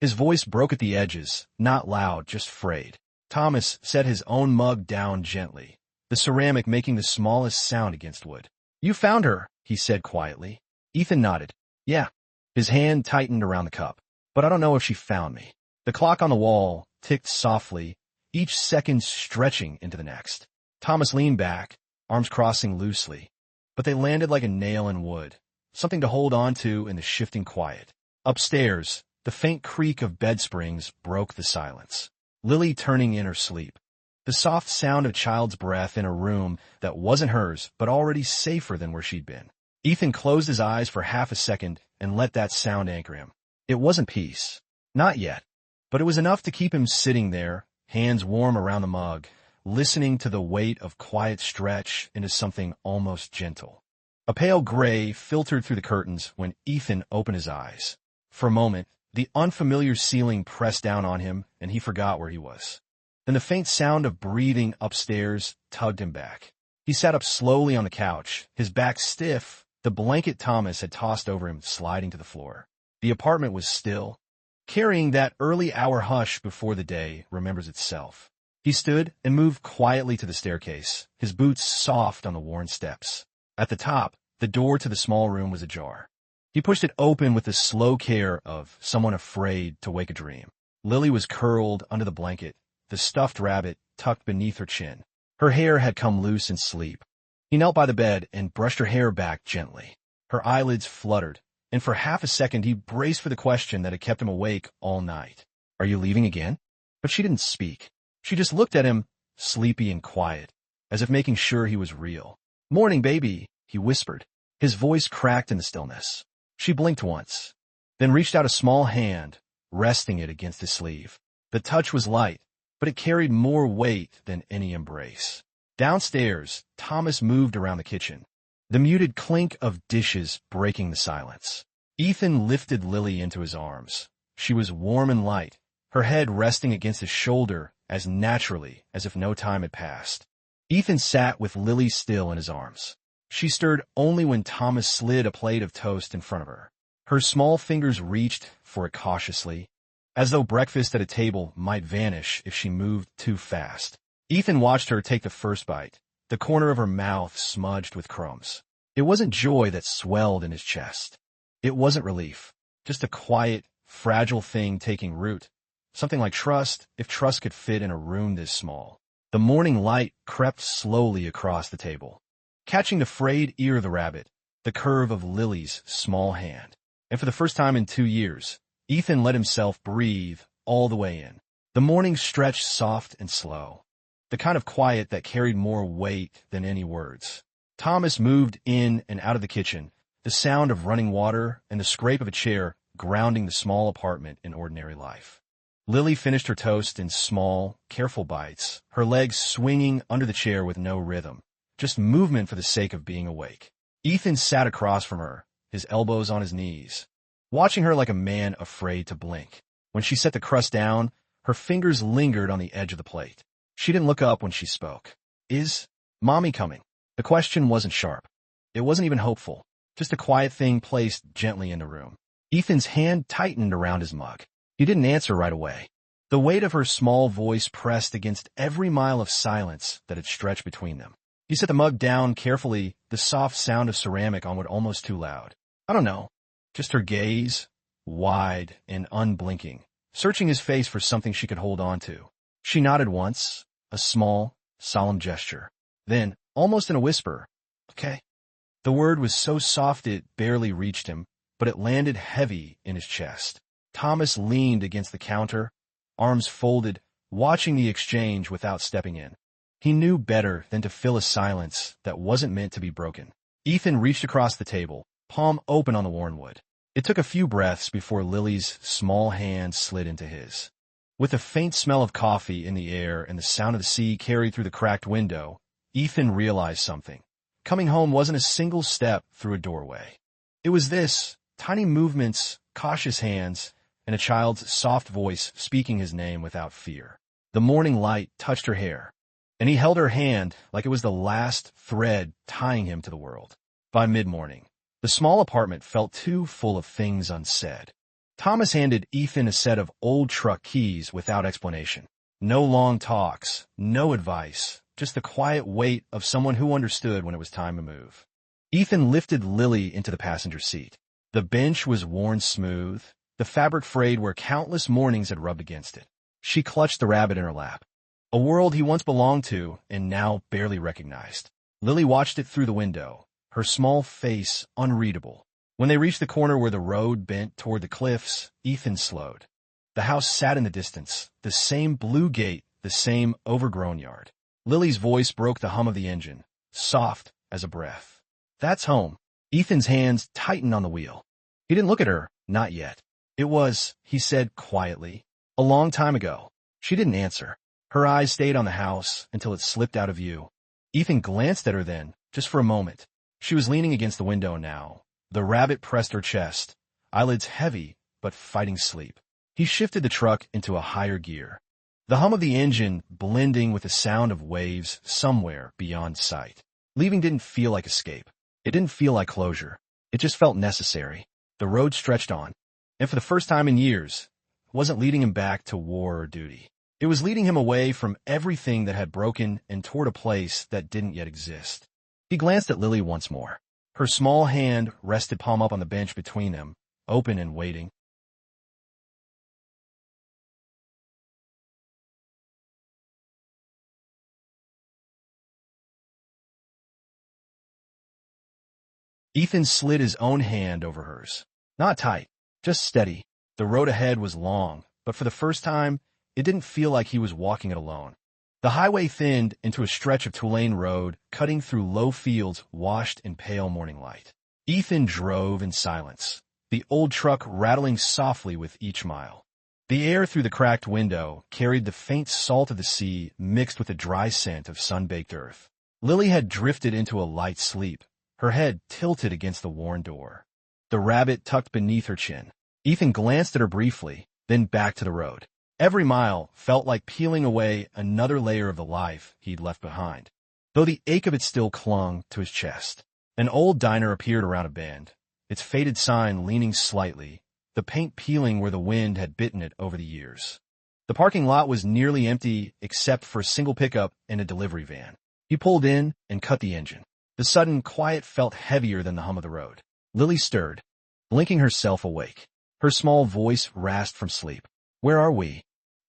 His voice broke at the edges, not loud, just frayed. Thomas set his own mug down gently, the ceramic making the smallest sound against wood. "You found her," he said quietly. Ethan nodded. "Yeah." His hand tightened around the cup. "But I don't know if she found me." The clock on the wall ticked softly, each second stretching into the next. Thomas leaned back, arms crossing loosely, but they landed like a nail in wood, something to hold on to in the shifting quiet. Upstairs, the faint creak of bed springs broke the silence. Lily turning in her sleep. The soft sound of child's breath in a room that wasn't hers, but already safer than where she'd been. Ethan closed his eyes for half a second and let that sound anchor him. It wasn't peace. Not yet. But it was enough to keep him sitting there, hands warm around the mug, listening to the weight of quiet stretch into something almost gentle. A pale gray filtered through the curtains when Ethan opened his eyes. For a moment, the unfamiliar ceiling pressed down on him, and he forgot where he was. Then the faint sound of breathing upstairs tugged him back. He sat up slowly on the couch, his back stiff, the blanket Thomas had tossed over him sliding to the floor. The apartment was still, carrying that early hour hush before the day remembers itself. He stood and moved quietly to the staircase, his boots soft on the worn steps. At the top, the door to the small room was ajar. He pushed it open with the slow care of someone afraid to wake a dream. Lily was curled under the blanket, the stuffed rabbit tucked beneath her chin. Her hair had come loose in sleep. He knelt by the bed and brushed her hair back gently. Her eyelids fluttered, and for half a second he braced for the question that had kept him awake all night. "Are you leaving again?" But she didn't speak. She just looked at him, sleepy and quiet, as if making sure he was real. "Morning, baby," he whispered. His voice cracked in the stillness. She blinked once, then reached out a small hand, resting it against his sleeve. The touch was light, but it carried more weight than any embrace. Downstairs, Thomas moved around the kitchen, the muted clink of dishes breaking the silence. Ethan lifted Lily into his arms. She was warm and light, her head resting against his shoulder as naturally as if no time had passed. Ethan sat with Lily still in his arms. She stirred only when Thomas slid a plate of toast in front of her. Her small fingers reached for it cautiously, as though breakfast at a table might vanish if she moved too fast. Ethan watched her take the first bite, the corner of her mouth smudged with crumbs. It wasn't joy that swelled in his chest. It wasn't relief, just a quiet, fragile thing taking root, something like trust, if trust could fit in a room this small. The morning light crept slowly across the table, catching the frayed ear of the rabbit, the curve of Lily's small hand. And for the first time in 2 years, Ethan let himself breathe all the way in. The morning stretched soft and slow, the kind of quiet that carried more weight than any words. Thomas moved in and out of the kitchen, the sound of running water and the scrape of a chair grounding the small apartment in ordinary life. Lily finished her toast in small, careful bites, her legs swinging under the chair with no rhythm, just movement for the sake of being awake. Ethan sat across from her, his elbows on his knees, watching her like a man afraid to blink. When she set the crust down, her fingers lingered on the edge of the plate. She didn't look up when she spoke. "Is Mommy coming?" The question wasn't sharp. It wasn't even hopeful, just a quiet thing placed gently in the room. Ethan's hand tightened around his mug. He didn't answer right away. The weight of her small voice pressed against every mile of silence that had stretched between them. He set the mug down carefully, the soft sound of ceramic on what almost too loud. "I don't know." Just her gaze, wide and unblinking, searching his face for something she could hold on to. She nodded once, a small, solemn gesture. Then, almost in a whisper, "Okay." The word was so soft it barely reached him, but it landed heavy in his chest. Thomas leaned against the counter, arms folded, watching the exchange without stepping in. He knew better than to fill a silence that wasn't meant to be broken. Ethan reached across the table, palm open on the worn wood. It took a few breaths before Lily's small hand slid into his. With the faint smell of coffee in the air and the sound of the sea carried through the cracked window, Ethan realized something. Coming home wasn't a single step through a doorway. It was this, tiny movements, cautious hands, and a child's soft voice speaking his name without fear. The morning light touched her hair, and he held her hand like it was the last thread tying him to the world. By mid-morning, the small apartment felt too full of things unsaid. Thomas handed Ethan a set of old truck keys without explanation. No long talks, no advice, just the quiet weight of someone who understood when it was time to move. Ethan lifted Lily into the passenger seat. The bench was worn smooth, the fabric frayed where countless mornings had rubbed against it. She clutched the rabbit in her lap. A world he once belonged to and now barely recognized. Lily watched it through the window, her small face unreadable. When they reached the corner where the road bent toward the cliffs, Ethan slowed. The house sat in the distance, the same blue gate, the same overgrown yard. Lily's voice broke the hum of the engine, soft as a breath. "That's home." Ethan's hands tightened on the wheel. He didn't look at her, not yet. "It was," he said quietly, "a long time ago." She didn't answer. Her eyes stayed on the house until it slipped out of view. Ethan glanced at her then, just for a moment. She was leaning against the window now. The rabbit pressed her chest, eyelids heavy but fighting sleep. He shifted the truck into a higher gear. The hum of the engine blending with the sound of waves somewhere beyond sight. Leaving didn't feel like escape. It didn't feel like closure. It just felt necessary. The road stretched on, and for the first time in years, it wasn't leading him back to war or duty. It was leading him away from everything that had broken and toward a place that didn't yet exist. He glanced at Lily once more. Her small hand rested palm up on the bench between them, open and waiting. Ethan slid his own hand over hers. Not tight, just steady. The road ahead was long, but for the first time, it didn't feel like he was walking it alone. The highway thinned into a stretch of two-lane road, cutting through low fields washed in pale morning light. Ethan drove in silence, the old truck rattling softly with each mile. The air through the cracked window carried the faint salt of the sea mixed with the dry scent of sun-baked earth. Lily had drifted into a light sleep, her head tilted against the worn door. The rabbit tucked beneath her chin. Ethan glanced at her briefly, then back to the road. Every mile felt like peeling away another layer of the life he'd left behind, though the ache of it still clung to his chest. An old diner appeared around a bend, its faded sign leaning slightly, the paint peeling where the wind had bitten it over the years. The parking lot was nearly empty except for a single pickup and a delivery van. He pulled in and cut the engine. The sudden quiet felt heavier than the hum of the road. Lily stirred, blinking herself awake. Her small voice rasped from sleep. "Where are we?"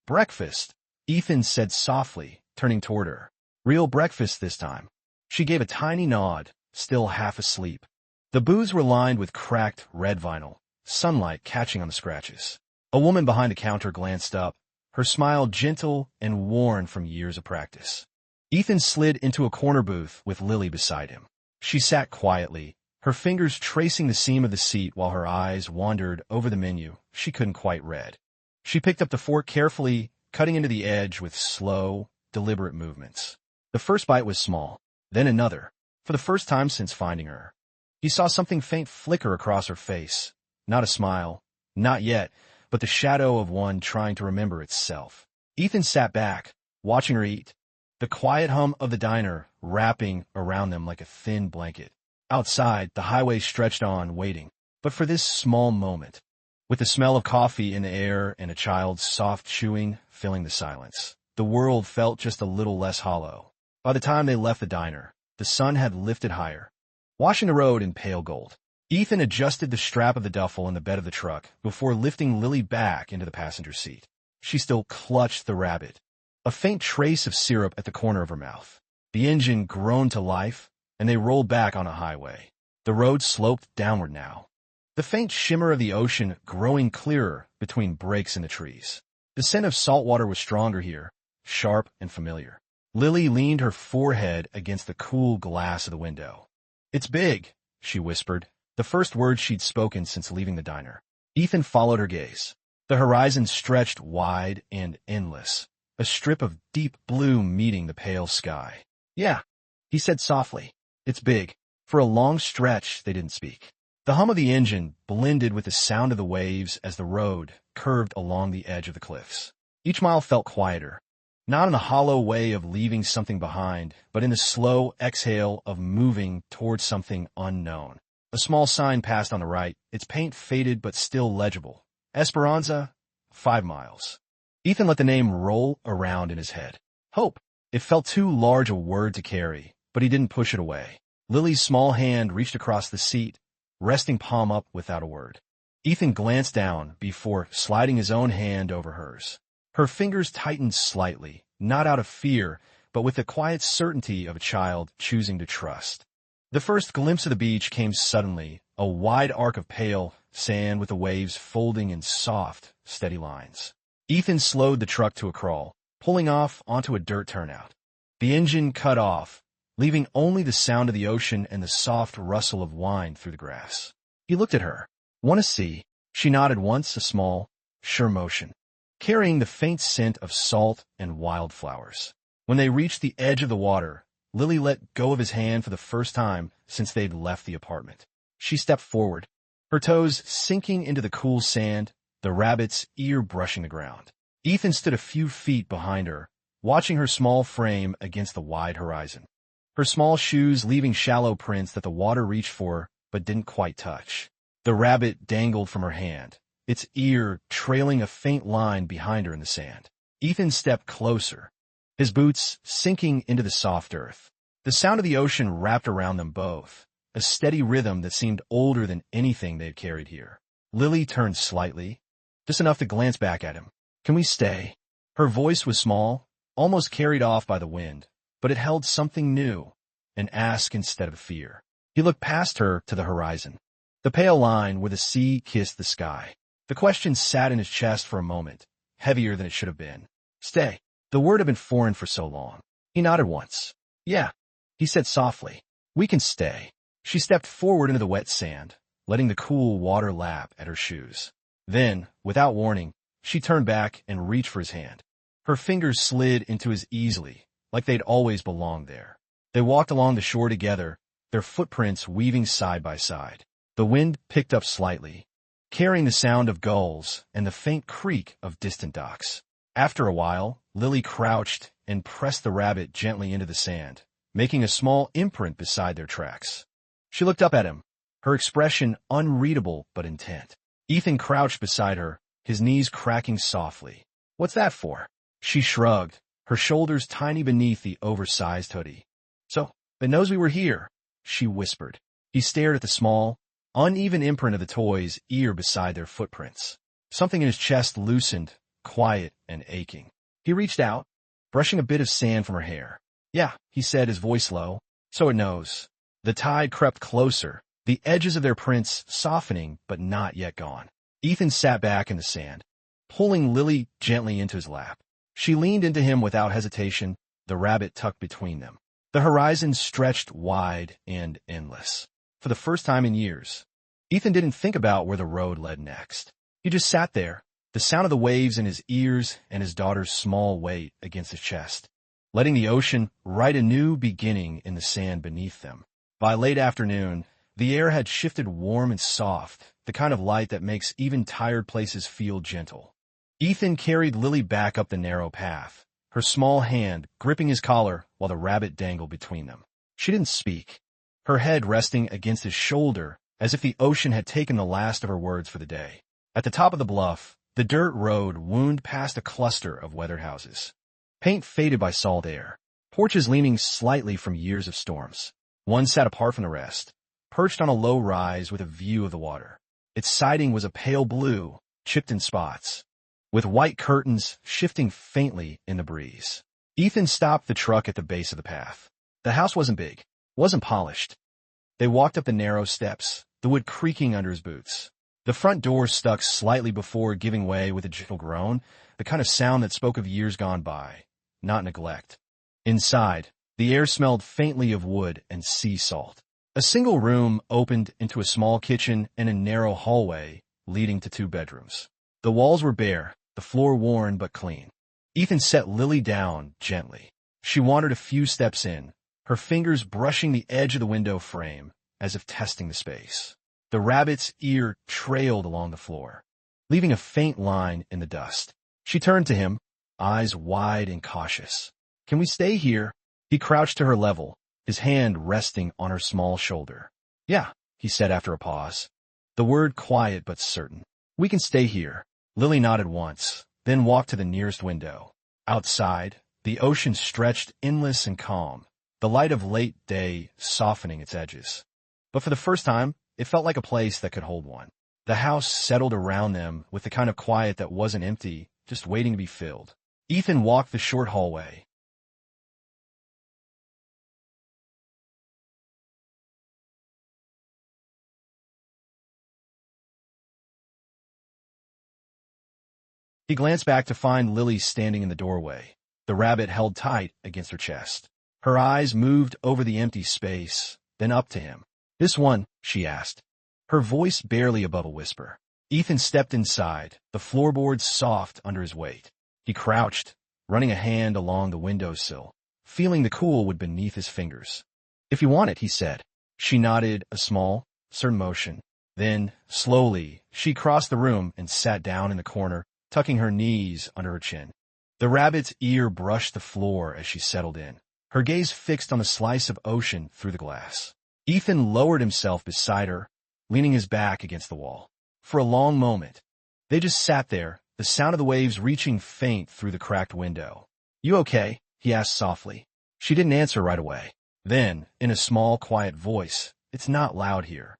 "Breakfast," Ethan said softly, turning toward her. "Real breakfast this time." She gave a tiny nod, still half asleep. The booths were lined with cracked red vinyl, sunlight catching on the scratches. A woman behind the counter glanced up, her smile gentle and worn from years of practice. Ethan slid into a corner booth with Lily beside him. She sat quietly, her fingers tracing the seam of the seat while her eyes wandered over the menu she couldn't quite read. She picked up the fork carefully, cutting into the edge with slow, deliberate movements. The first bite was small, then another, for the first time since finding her. He saw something faint flicker across her face. Not a smile, not yet, but the shadow of one trying to remember itself. Ethan sat back, watching her eat, the quiet hum of the diner wrapping around them like a thin blanket. Outside, the highway stretched on, waiting, but for this small moment, with the smell of coffee in the air and a child's soft chewing filling the silence. The world felt just a little less hollow. By the time they left the diner, the sun had lifted higher, washing the road in pale gold. Ethan adjusted the strap of the duffel in the bed of the truck before lifting Lily back into the passenger seat. She still clutched the rabbit, a faint trace of syrup at the corner of her mouth. The engine groaned to life, and they rolled back on a highway. The road sloped downward now, the faint shimmer of the ocean growing clearer between breaks in the trees. The scent of salt water was stronger here, sharp and familiar. Lily leaned her forehead against the cool glass of the window. "It's big," she whispered, the first word she'd spoken since leaving the diner. Ethan followed her gaze. The horizon stretched wide and endless, a strip of deep blue meeting the pale sky. "Yeah," he said softly. "It's big." For a long stretch, they didn't speak. The hum of the engine blended with the sound of the waves as the road curved along the edge of the cliffs. Each mile felt quieter, not in the hollow way of leaving something behind, but in the slow exhale of moving towards something unknown. A small sign passed on the right, its paint faded but still legible. Esperanza, 5 miles. Ethan let the name roll around in his head. Hope. It felt too large a word to carry, but he didn't push it away. Lily's small hand reached across the seat, resting palm up without a word. Ethan glanced down before sliding his own hand over hers. Her fingers tightened slightly, not out of fear, but with the quiet certainty of a child choosing to trust. The first glimpse of the beach came suddenly, a wide arc of pale sand with the waves folding in soft, steady lines. Ethan slowed the truck to a crawl, pulling off onto a dirt turnout. The engine cut off, leaving only the sound of the ocean and the soft rustle of wine through the grass. He looked at her. "Want to see?" She nodded once, a small, sure motion, carrying the faint scent of salt and wildflowers. When they reached the edge of the water, Lily let go of his hand for the first time since they'd left the apartment. She stepped forward, her toes sinking into the cool sand, the rabbit's ear brushing the ground. Ethan stood a few feet behind her, watching her small frame against the wide horizon. Her small shoes leaving shallow prints that the water reached for but didn't quite touch. The rabbit dangled from her hand, its ear trailing a faint line behind her in the sand. Ethan stepped closer, his boots sinking into the soft earth. The sound of the ocean wrapped around them both, a steady rhythm that seemed older than anything they'd carried here. Lily turned slightly, just enough to glance back at him. "Can we stay?" Her voice was small, almost carried off by the wind, but it held something new, an ask instead of fear. He looked past her to the horizon, the pale line where the sea kissed the sky. The question sat in his chest for a moment, heavier than it should have been. "Stay." The word had been foreign for so long. He nodded once. "Yeah," he said softly. "We can stay." She stepped forward into the wet sand, letting the cool water lap at her shoes. Then, without warning, she turned back and reached for his hand. Her fingers slid into his easily, like they'd always belonged there. They walked along the shore together, their footprints weaving side by side. The wind picked up slightly, carrying the sound of gulls and the faint creak of distant docks. After a while, Lily crouched and pressed the rabbit gently into the sand, making a small imprint beside their tracks. She looked up at him, her expression unreadable but intent. Ethan crouched beside her, his knees cracking softly. "What's that for?" She shrugged, her shoulders tiny beneath the oversized hoodie. "So, it knows we were here," she whispered. He stared at the small, uneven imprint of the toy's ear beside their footprints. Something in his chest loosened, quiet and aching. He reached out, brushing a bit of sand from her hair. "Yeah," he said, his voice low. "So it knows." The tide crept closer, the edges of their prints softening but not yet gone. Ethan sat back in the sand, pulling Lily gently into his lap. She leaned into him without hesitation, the rabbit tucked between them. The horizon stretched wide and endless. For the first time in years, Ethan didn't think about where the road led next. He just sat there, the sound of the waves in his ears and his daughter's small weight against his chest, letting the ocean write a new beginning in the sand beneath them. By late afternoon, the air had shifted warm and soft, the kind of light that makes even tired places feel gentle. Ethan carried Lily back up the narrow path, her small hand gripping his collar while the rabbit dangled between them. She didn't speak, her head resting against his shoulder as if the ocean had taken the last of her words for the day. At the top of the bluff, the dirt road wound past a cluster of weathered houses, paint faded by salt air, porches leaning slightly from years of storms. One sat apart from the rest, perched on a low rise with a view of the water. Its siding was a pale blue, chipped in spots, with white curtains shifting faintly in the breeze. Ethan stopped the truck at the base of the path. The house wasn't big, wasn't polished. They walked up the narrow steps, the wood creaking under his boots. The front door stuck slightly before giving way with a gentle groan, the kind of sound that spoke of years gone by, not neglect. Inside, the air smelled faintly of wood and sea salt. A single room opened into a small kitchen and a narrow hallway leading to 2 bedrooms. The walls were bare, the floor worn but clean. Ethan set Lily down gently. She wandered a few steps in, her fingers brushing the edge of the window frame, as if testing the space. The rabbit's ear trailed along the floor, leaving a faint line in the dust. She turned to him, eyes wide and cautious. "Can we stay here?" He crouched to her level, his hand resting on her small shoulder. "Yeah," he said after a pause, the word quiet but certain. "We can stay here." Lily nodded once, then walked to the nearest window. Outside, the ocean stretched endless and calm, the light of late day softening its edges. But for the first time, it felt like a place that could hold one. The house settled around them with the kind of quiet that wasn't empty, just waiting to be filled. Ethan walked the short hallway. He glanced back to find Lily standing in the doorway, the rabbit held tight against her chest. Her eyes moved over the empty space, then up to him. "This one?" she asked, her voice barely above a whisper. Ethan stepped inside, the floorboards soft under his weight. He crouched, running a hand along the windowsill, feeling the cool wood beneath his fingers. "If you want it," he said. She nodded a small, certain motion. Then, slowly, she crossed the room and sat down in the corner, tucking her knees under her chin. The rabbit's ear brushed the floor as she settled in, her gaze fixed on the slice of ocean through the glass. Ethan lowered himself beside her, leaning his back against the wall. For a long moment, they just sat there, the sound of the waves reaching faint through the cracked window. "You okay?" he asked softly. She didn't answer right away. Then, in a small, quiet voice, "It's not loud here."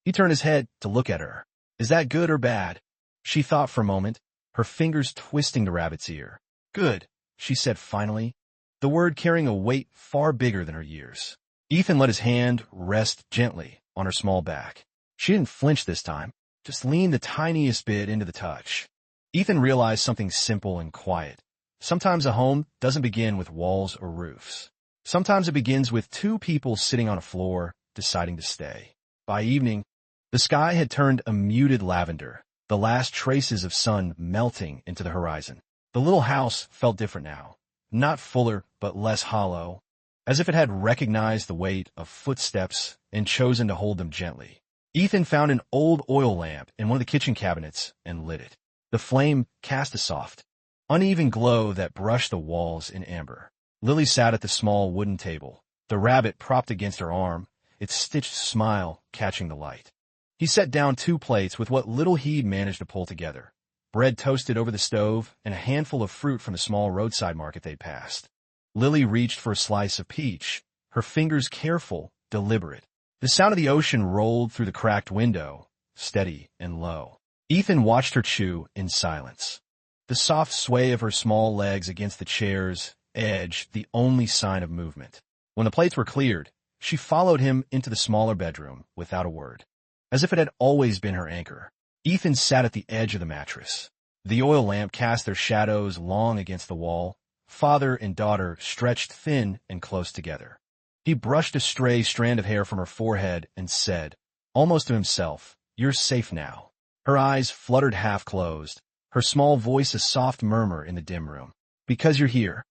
He turned his head to look at her. "Is that good or bad?" She thought for a moment, her fingers twisting the rabbit's ear. "Good," she said finally, the word carrying a weight far bigger than her years. Ethan let his hand rest gently on her small back. She didn't flinch this time, just leaned the tiniest bit into the touch. Ethan realized something simple and quiet. Sometimes a home doesn't begin with walls or roofs. Sometimes it begins with two people sitting on a floor, deciding to stay. By evening, the sky had turned a muted lavender, the last traces of sun melting into the horizon. The little house felt different now, not fuller but less hollow, as if it had recognized the weight of footsteps and chosen to hold them gently. Ethan found an old oil lamp in one of the kitchen cabinets and lit it. The flame cast a soft, uneven glow that brushed the walls in amber. Lily sat at the small wooden table, the rabbit propped against her arm, its stitched smile catching the light. He set down 2 plates with what little he'd managed to pull together, bread toasted over the stove and a handful of fruit from the small roadside market they'd passed. Lily reached for a slice of peach, her fingers careful, deliberate. The sound of the ocean rolled through the cracked window, steady and low. Ethan watched her chew in silence. The soft sway of her small legs against the chair's edge, the only sign of movement. When the plates were cleared, she followed him into the smaller bedroom without a word, as if it had always been her anchor. Ethan sat at the edge of the mattress. The oil lamp cast their shadows long against the wall, father and daughter stretched thin and close together. He brushed a stray strand of hair from her forehead and said, almost to himself, "You're safe now." Her eyes fluttered half-closed, her small voice a soft murmur in the dim room. "Because you're here."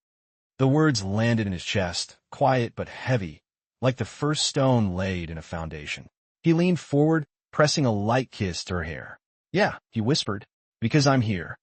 The words landed in his chest, quiet but heavy, like the first stone laid in a foundation. He leaned forward, pressing a light kiss to her hair. "Yeah," he whispered, "because I'm here."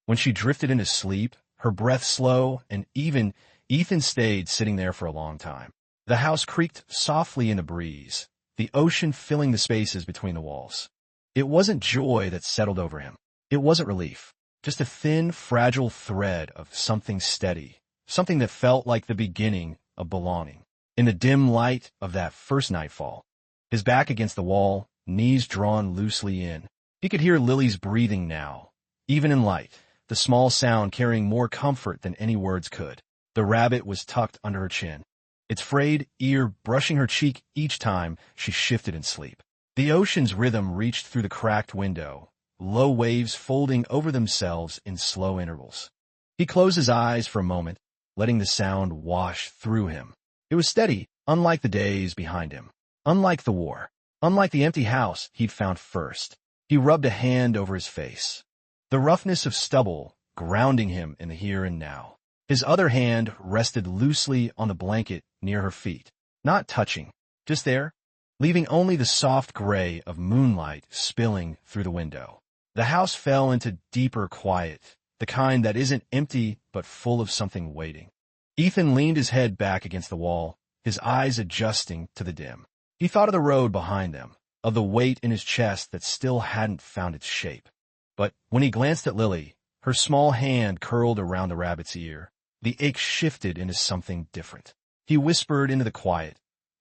When she drifted into sleep, her breath slow and even, Ethan stayed sitting there for a long time. The house creaked softly in the breeze, the ocean filling the spaces between the walls. It wasn't joy that settled over him. It wasn't relief. Just a thin, fragile thread of something steady, something that felt like the beginning of belonging. In the dim light of that first nightfall, his back against the wall, knees drawn loosely in, he could hear Lily's breathing now, even in light, the small sound carrying more comfort than any words could. The rabbit was tucked under her chin, its frayed ear brushing her cheek each time she shifted in sleep. The ocean's rhythm reached through the cracked window, low waves folding over themselves in slow intervals. He closed his eyes for a moment, letting the sound wash through him. It was steady, unlike the days behind him, unlike the war, unlike the empty house he'd found first. He rubbed a hand over his face, the roughness of stubble grounding him in the here and now. His other hand rested loosely on the blanket near her feet, not touching, just there, leaving only the soft gray of moonlight spilling through the window. The house fell into deeper quiet, the kind that isn't empty but full of something waiting. Ethan leaned his head back against the wall, his eyes adjusting to the dim. He thought of the road behind them, of the weight in his chest that still hadn't found its shape. But when he glanced at Lily, her small hand curled around the rabbit's ear, the ache shifted into something different. He whispered into the quiet.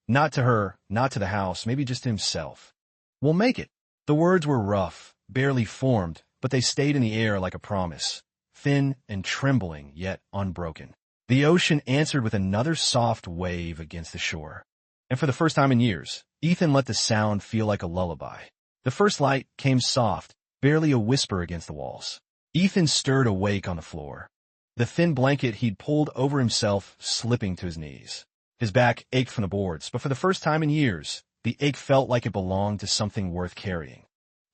Not to her, not to the house, maybe just to himself. "We'll make it." The words were rough, barely formed, but they stayed in the air like a promise, thin and trembling, yet unbroken. The ocean answered with another soft wave against the shore. And for the first time in years, Ethan let the sound feel like a lullaby. The first light came soft, barely a whisper against the walls. Ethan stirred awake on the floor, the thin blanket he'd pulled over himself slipping to his knees. His back ached from the boards, but for the first time in years, the ache felt like it belonged to something worth carrying.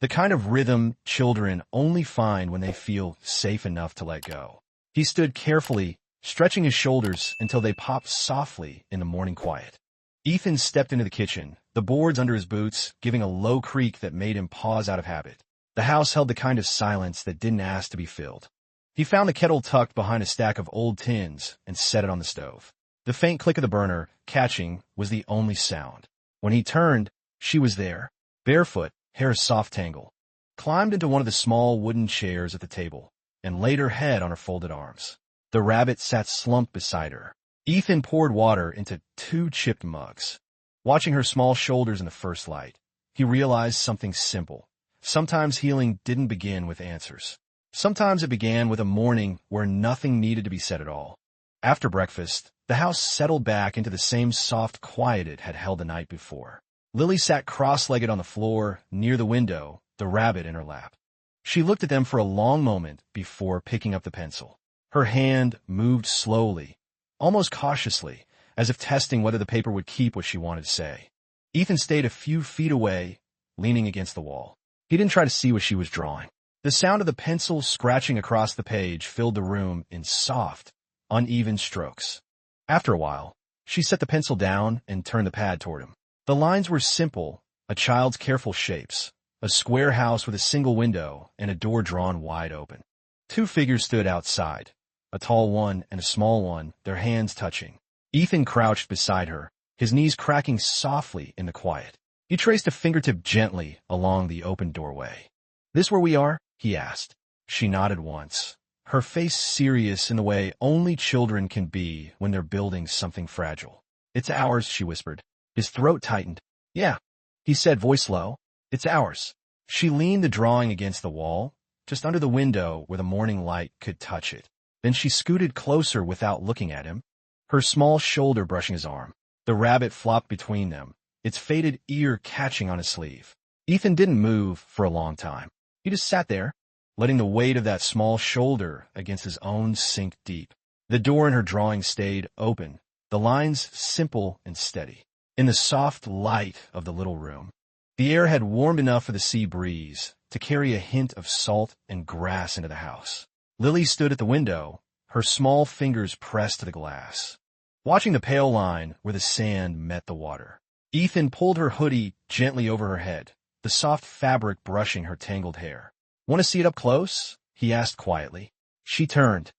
The kind of rhythm children only find when they feel safe enough to let go. He stood carefully, stretching his shoulders until they popped softly in the morning quiet. Ethan stepped into the kitchen, the boards under his boots giving a low creak that made him pause out of habit. The house held the kind of silence that didn't ask to be filled. He found the kettle tucked behind a stack of old tins and set it on the stove. The faint click of the burner, catching, was the only sound. When he turned, she was there, barefoot, hair a soft tangle, climbed into one of the small wooden chairs at the table, and laid her head on her folded arms. The rabbit sat slumped beside her. Ethan poured water into 2 chipped mugs. Watching her small shoulders in the first light, he realized something simple. Sometimes healing didn't begin with answers. Sometimes it began with a morning where nothing needed to be said at all. After breakfast, the house settled back into the same soft quiet it had held the night before. Lily sat cross-legged on the floor near the window, the rabbit in her lap. She looked at them for a long moment before picking up the pencil. Her hand moved slowly, almost cautiously, as if testing whether the paper would keep what she wanted to say. Ethan stayed a few feet away, leaning against the wall. He didn't try to see what she was drawing. The sound of the pencil scratching across the page filled the room in soft, uneven strokes. After a while, she set the pencil down and turned the pad toward him. The lines were simple, a child's careful shapes, a square house with a single window and a door drawn wide open. 2 figures stood outside, a tall one and a small one, their hands touching. Ethan crouched beside her, his knees cracking softly in the quiet. He traced a fingertip gently along the open doorway. "This where we are?" he asked. She nodded once, her face serious in the way only children can be when they're building something fragile. "It's ours," she whispered. His throat tightened. "Yeah," he said, voice low. "It's ours." She leaned the drawing against the wall, just under the window where the morning light could touch it. Then she scooted closer without looking at him, her small shoulder brushing his arm. The rabbit flopped between them, its faded ear catching on his sleeve. Ethan didn't move for a long time. He just sat there, letting the weight of that small shoulder against his own sink deep. The door in her drawing stayed open, the lines simple and steady. In the soft light of the little room, the air had warmed enough for the sea breeze to carry a hint of salt and grass into the house. Lily stood at the window, her small fingers pressed to the glass, watching the pale line where the sand met the water. Ethan pulled her hoodie gently over her head, the soft fabric brushing her tangled hair. "Want to see it up close?" he asked quietly. She turned.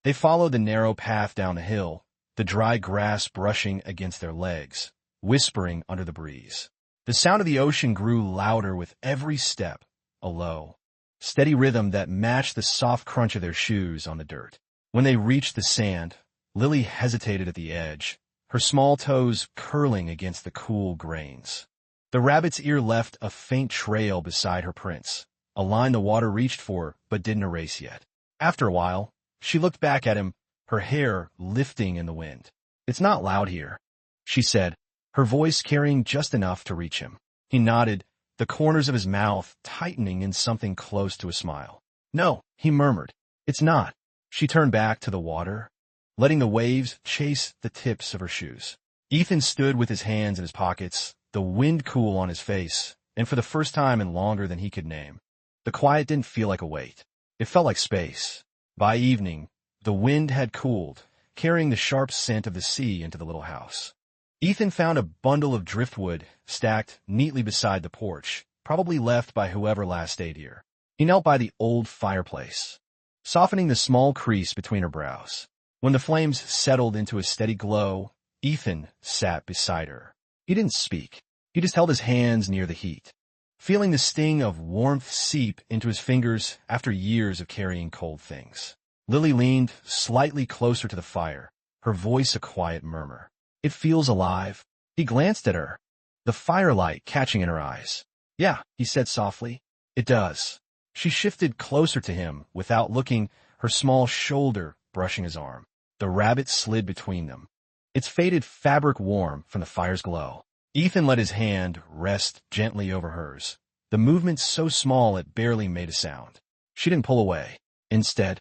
They followed the narrow path down the hill, the dry grass brushing against their legs, whispering under the breeze. The sound of the ocean grew louder with every step, a low, steady rhythm that matched the soft crunch of their shoes on the dirt. When they reached the sand, Lily hesitated at the edge, her small toes curling against the cool grains. The rabbit's ear left a faint trail beside her prints, a line the water reached for but didn't erase yet. After a while, she looked back at him, her hair lifting in the wind. "It's not loud here," she said, her voice carrying just enough to reach him. He nodded, the corners of his mouth tightening in something close to a smile. "No," he murmured. "It's not." She turned back to the water, letting the waves chase the tips of her shoes. Ethan stood with his hands in his pockets, the wind cool on his face, and for the first time in longer than he could name, the quiet didn't feel like a weight. It felt like space. By evening, the wind had cooled, carrying the sharp scent of the sea into the little house. Ethan found a bundle of driftwood stacked neatly beside the porch, probably left by whoever last stayed here. He knelt by the old fireplace, softening the small crease between her brows. When the flames settled into a steady glow, Ethan sat beside her. He didn't speak. He just held his hands near the heat, feeling the sting of warmth seep into his fingers after years of carrying cold things. Lily leaned slightly closer to the fire, her voice a quiet murmur. "It feels alive." He glanced at her, the firelight catching in her eyes. "Yeah," he said softly. "It does." She shifted closer to him without looking, her small shoulder brushing his arm. The rabbit slid between them, its faded fabric warm from the fire's glow. Ethan let his hand rest gently over hers, the movement so small it barely made a sound. She didn't pull away. Instead,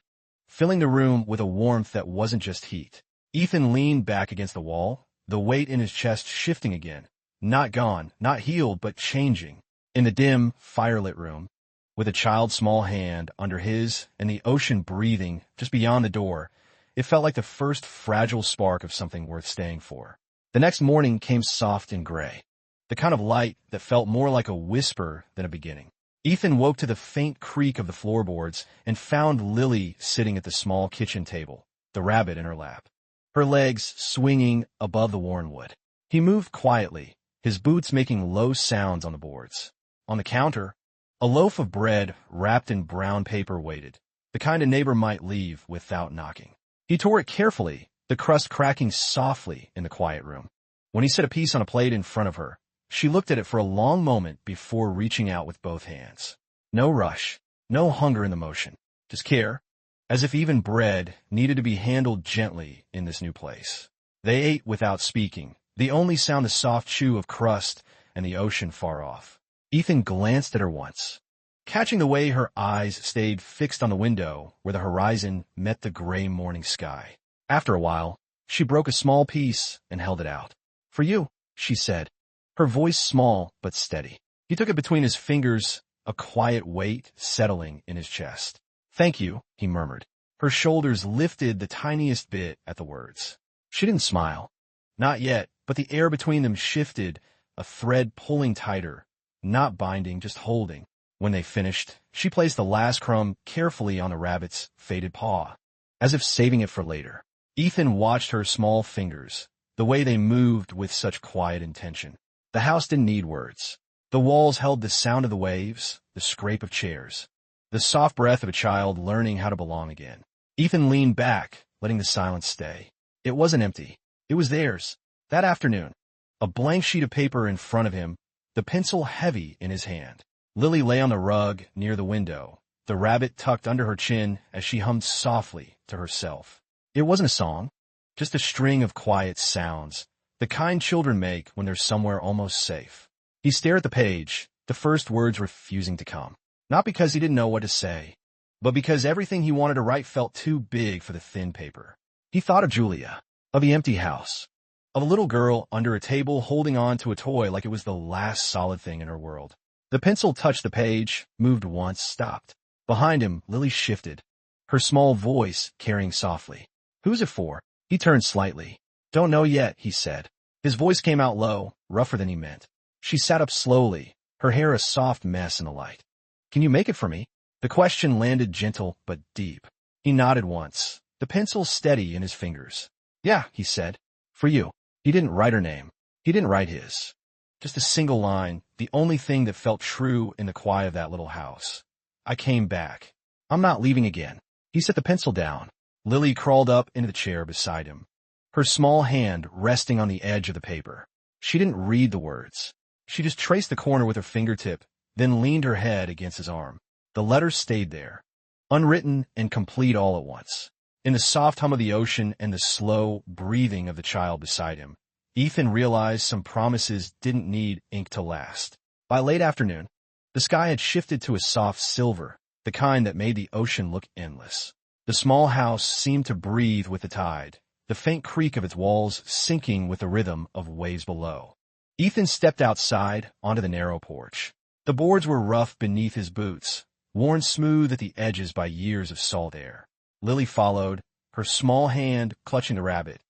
filling the room with a warmth that wasn't just heat. Ethan leaned back against the wall, the weight in his chest shifting again. Not gone, not healed, but changing. In the dim, firelit room, with a child's small hand under his and the ocean breathing just beyond the door, it felt like the first fragile spark of something worth staying for. The next morning came soft and gray, the kind of light that felt more like a whisper than a beginning. Ethan woke to the faint creak of the floorboards and found Lily sitting at the small kitchen table, the rabbit in her lap, her legs swinging above the worn wood. He moved quietly, his boots making low sounds on the boards. On the counter, a loaf of bread wrapped in brown paper waited, the kind a neighbor might leave without knocking. He tore it carefully, the crust cracking softly in the quiet room. When he set a piece on a plate in front of her, she looked at it for a long moment before reaching out with both hands. No rush, no hunger in the motion, just care, as if even bread needed to be handled gently in this new place. They ate without speaking, the only sound the soft chew of crust and the ocean far off. Ethan glanced at her once, catching the way her eyes stayed fixed on the window where the horizon met the gray morning sky. After a while, she broke a small piece and held it out. "For you," she said, her voice small but steady. He took it between his fingers, a quiet weight settling in his chest. "Thank you," he murmured. Her shoulders lifted the tiniest bit at the words. She didn't smile. Not yet, but the air between them shifted, a thread pulling tighter, not binding, just holding. When they finished, she placed the last crumb carefully on the rabbit's faded paw, as if saving it for later. Ethan watched her small fingers, the way they moved with such quiet intention. The house didn't need words. The walls held the sound of the waves, the scrape of chairs, the soft breath of a child learning how to belong again. Ethan leaned back, letting the silence stay. It wasn't empty. It was theirs. That afternoon, a blank sheet of paper in front of him, the pencil heavy in his hand. Lily lay on the rug near the window, the rabbit tucked under her chin as she hummed softly to herself. It wasn't a song, just a string of quiet sounds, the kind children make when they're somewhere almost safe. He stared at the page, the first words refusing to come. Not because he didn't know what to say, but because everything he wanted to write felt too big for the thin paper. He thought of Julia, of the empty house, of a little girl under a table holding on to a toy like it was the last solid thing in her world. The pencil touched the page, moved once, stopped. Behind him, Lily shifted, her small voice carrying softly. "Who's it for?" He turned slightly. "Don't know yet," he said. His voice came out low, rougher than he meant. She sat up slowly, her hair a soft mess in the light. "Can you make it for me?" The question landed gentle but deep. He nodded once, the pencil steady in his fingers. "Yeah," he said. "For you." He didn't write her name. He didn't write his. Just a single line, the only thing that felt true in the quiet of that little house. "I came back. I'm not leaving again." He set the pencil down. Lily crawled up into the chair beside him, her small hand resting on the edge of the paper. She didn't read the words. She just traced the corner with her fingertip, then leaned her head against his arm. The letters stayed there, unwritten and complete all at once. In the soft hum of the ocean and the slow breathing of the child beside him, Ethan realized some promises didn't need ink to last. By late afternoon, the sky had shifted to a soft silver, the kind that made the ocean look endless. The small house seemed to breathe with the tide, the faint creak of its walls sinking with the rhythm of waves below. Ethan stepped outside onto the narrow porch. The boards were rough beneath his boots, worn smooth at the edges by years of salt air. Lily followed, her small hand clutching the rabbit,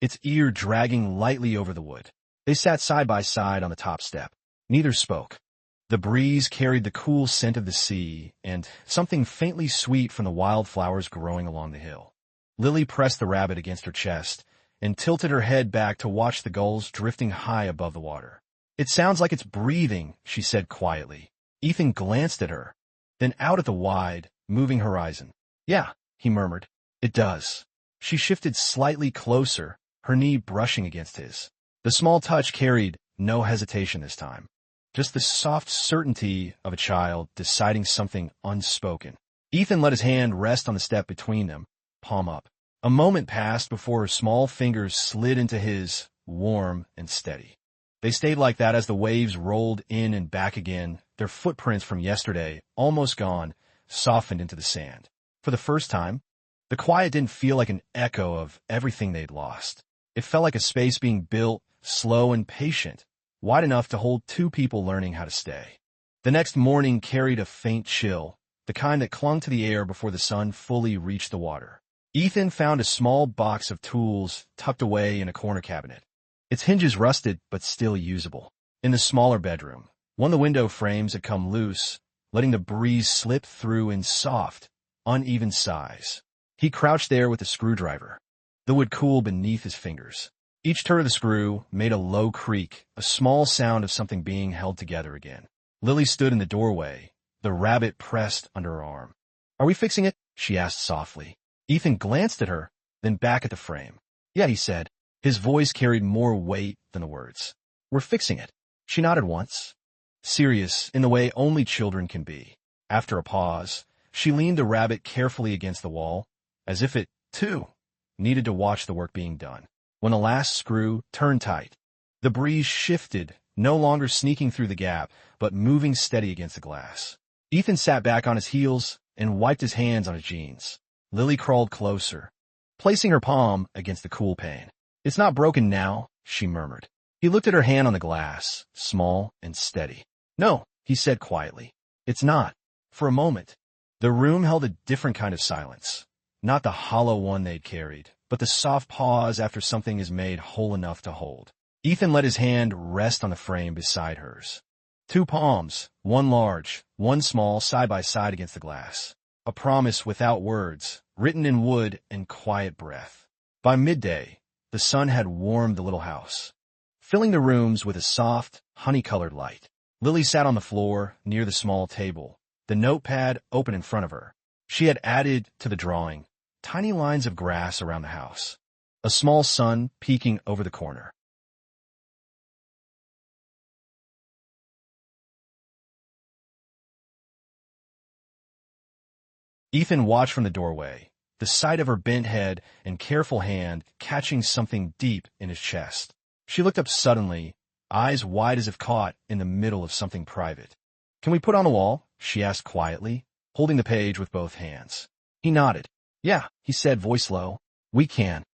its ear dragging lightly over the wood. They sat side by side on the top step. Neither spoke. The breeze carried the cool scent of the sea and something faintly sweet from the wildflowers growing along the hill. Lily pressed the rabbit against her chest, and tilted her head back to watch the gulls drifting high above the water. "It sounds like it's breathing," she said quietly. Ethan glanced at her, then out at the wide, moving horizon. "Yeah," he murmured. "It does." She shifted slightly closer, her knee brushing against his. The small touch carried no hesitation this time, just the soft certainty of a child deciding something unspoken. Ethan let his hand rest on the step between them, palm up. A moment passed before her small fingers slid into his, warm and steady. They stayed like that as the waves rolled in and back again, their footprints from yesterday, almost gone, softened into the sand. For the first time, the quiet didn't feel like an echo of everything they'd lost. It felt like a space being built, slow and patient, wide enough to hold two people learning how to stay. The next morning carried a faint chill, the kind that clung to the air before the sun fully reached the water. Ethan found a small box of tools tucked away in a corner cabinet. Its hinges rusted, but still usable. In the smaller bedroom, one of the window frames had come loose, letting the breeze slip through in soft, uneven sighs. He crouched there with a screwdriver. The wood cooled beneath his fingers. Each turn of the screw made a low creak, a small sound of something being held together again. Lily stood in the doorway, the rabbit pressed under her arm. "Are we fixing it?" she asked softly. Ethan glanced at her, then back at the frame. "Yeah," he said. His voice carried more weight than the words. "We're fixing it." She nodded once, serious in the way only children can be. After a pause, she leaned the rabbit carefully against the wall, as if it, too, needed to watch the work being done. When the last screw turned tight, the breeze shifted, no longer sneaking through the gap, but moving steady against the glass. Ethan sat back on his heels and wiped his hands on his jeans. Lily crawled closer, placing her palm against the cool pane. "It's not broken now," she murmured. He looked at her hand on the glass, small and steady. "No," he said quietly. "It's not." For a moment, the room held a different kind of silence. Not the hollow one they'd carried, but the soft pause after something is made whole enough to hold. Ethan let his hand rest on the frame beside hers. Two palms, one large, one small, side by side against the glass. A promise without words, written in wood and quiet breath. By midday, the sun had warmed the little house, filling the rooms with a soft, honey-colored light. Lily sat on the floor near the small table, the notepad open in front of her. She had added to the drawing tiny lines of grass around the house, a small sun peeking over the corner. Ethan watched from the doorway, the sight of her bent head and careful hand catching something deep in his chest. She looked up suddenly, eyes wide as if caught in the middle of something private. "Can we put on the wall?" she asked quietly, holding the page with both hands. He nodded. "Yeah," he said, voice low. "We can."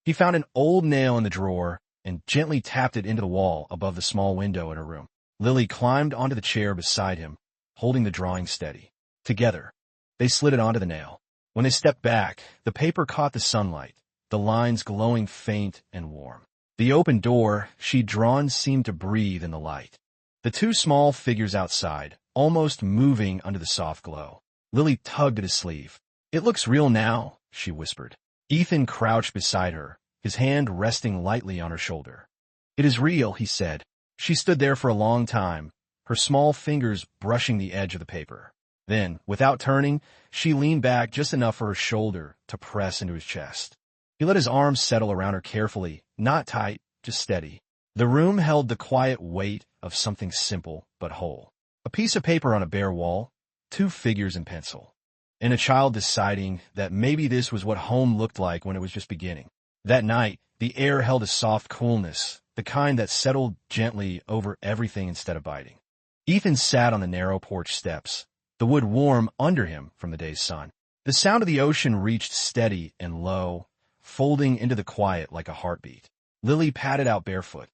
He found an old nail in the drawer and gently tapped it into the wall above the small window in her room. Lily climbed onto the chair beside him, holding the drawing steady. Together, they slid it onto the nail. When they stepped back, the paper caught the sunlight, the lines glowing faint and warm. The open door she'd drawn seemed to breathe in the light. The two small figures outside, almost moving under the soft glow. Lily tugged at his sleeve. "It looks real now," she whispered. Ethan crouched beside her, his hand resting lightly on her shoulder. "It is real," he said. She stood there for a long time, her small fingers brushing the edge of the paper. Then, without turning, she leaned back just enough for her shoulder to press into his chest. He let his arms settle around her carefully, not tight, just steady. The room held the quiet weight of something simple but whole. A piece of paper on a bare wall, two figures in pencil, and a child deciding that maybe this was what home looked like when it was just beginning. That night, the air held a soft coolness, the kind that settled gently over everything instead of biting. Ethan sat on the narrow porch steps, the wood warm under him from the day's sun. The sound of the ocean reached steady and low, folding into the quiet like a heartbeat. Lily padded out barefoot.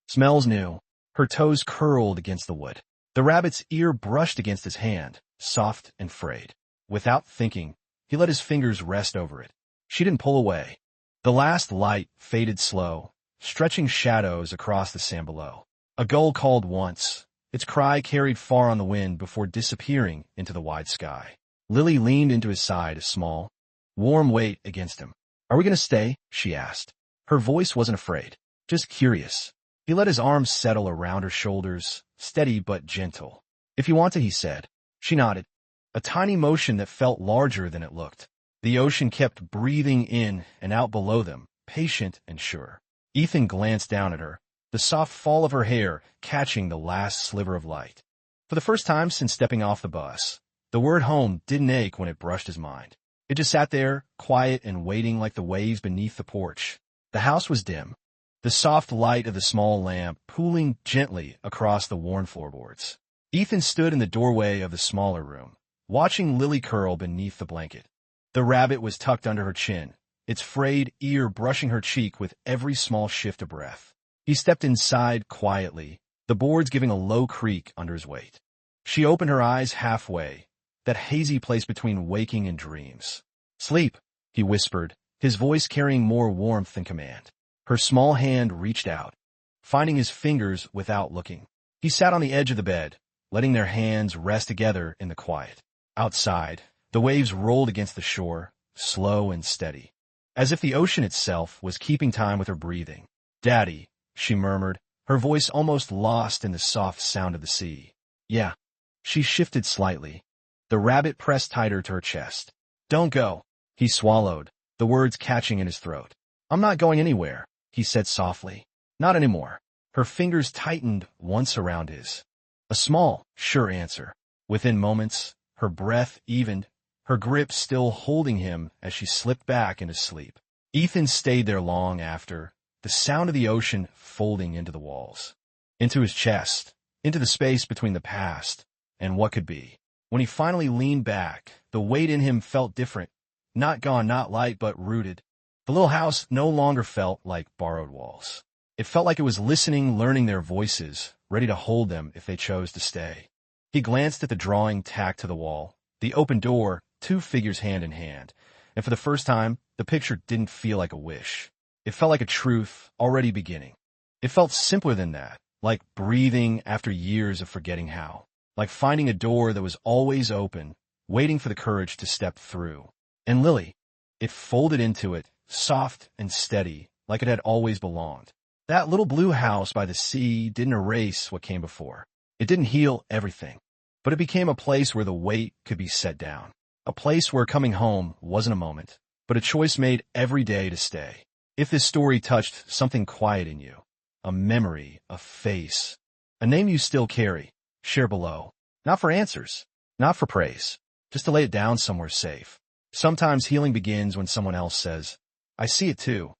Smells new. Her toes curled against the wood. The rabbit's ear brushed against his hand, soft and frayed. Without thinking, he let his fingers rest over it. She didn't pull away. The last light faded slow, stretching shadows across the sand below. A gull called once. Its cry carried far on the wind before disappearing into the wide sky. Lily leaned into his side, a small, warm weight against him. "Are we going to stay?" she asked. Her voice wasn't afraid, just curious. He let his arms settle around her shoulders, steady but gentle. "If you want to," he said. She nodded, a tiny motion that felt larger than it looked. The ocean kept breathing in and out below them, patient and sure. Ethan glanced down at her, the soft fall of her hair catching the last sliver of light. For the first time since stepping off the bus, the word home didn't ache when it brushed his mind. It just sat there, quiet and waiting like the waves beneath the porch. The house was dim, the soft light of the small lamp pooling gently across the worn floorboards. Ethan stood in the doorway of the smaller room, watching Lily curl beneath the blanket. The rabbit was tucked under her chin, its frayed ear brushing her cheek with every small shift of breath. He stepped inside quietly, the boards giving a low creak under his weight. She opened her eyes halfway, that hazy place between waking and dreams. "Sleep," he whispered, his voice carrying more warmth than command. Her small hand reached out, finding his fingers without looking. He sat on the edge of the bed, letting their hands rest together in the quiet. Outside, the waves rolled against the shore, slow and steady, as if the ocean itself was keeping time with her breathing. "Daddy," she murmured, her voice almost lost in the soft sound of the sea. "Yeah." She shifted slightly. The rabbit pressed tighter to her chest. "Don't go." He swallowed, the words catching in his throat. "I'm not going anywhere," he said softly. "Not anymore." Her fingers tightened once around his. A small, sure answer. Within moments, her breath evened, her grip still holding him as she slipped back into sleep. Ethan stayed there long after, the sound of the ocean folding into the walls, into his chest, into the space between the past and what could be. When he finally leaned back, the weight in him felt different, not gone, not light, but rooted. The little house no longer felt like borrowed walls. It felt like it was listening, learning their voices, ready to hold them if they chose to stay. He glanced at the drawing tacked to the wall, the open door, two figures hand in hand, and for the first time, the picture didn't feel like a wish. It felt like a truth already beginning. It felt simpler than that, like breathing after years of forgetting how, like finding a door that was always open, waiting for the courage to step through. And Lily, it folded into it, soft and steady, like it had always belonged. That little blue house by the sea didn't erase what came before. It didn't heal everything, but it became a place where the weight could be set down. A place where coming home wasn't a moment, but a choice made every day to stay. If this story touched something quiet in you, a memory, a face, a name you still carry, share below. Not for answers, not for praise, just to lay it down somewhere safe. Sometimes healing begins when someone else says, "I see it too."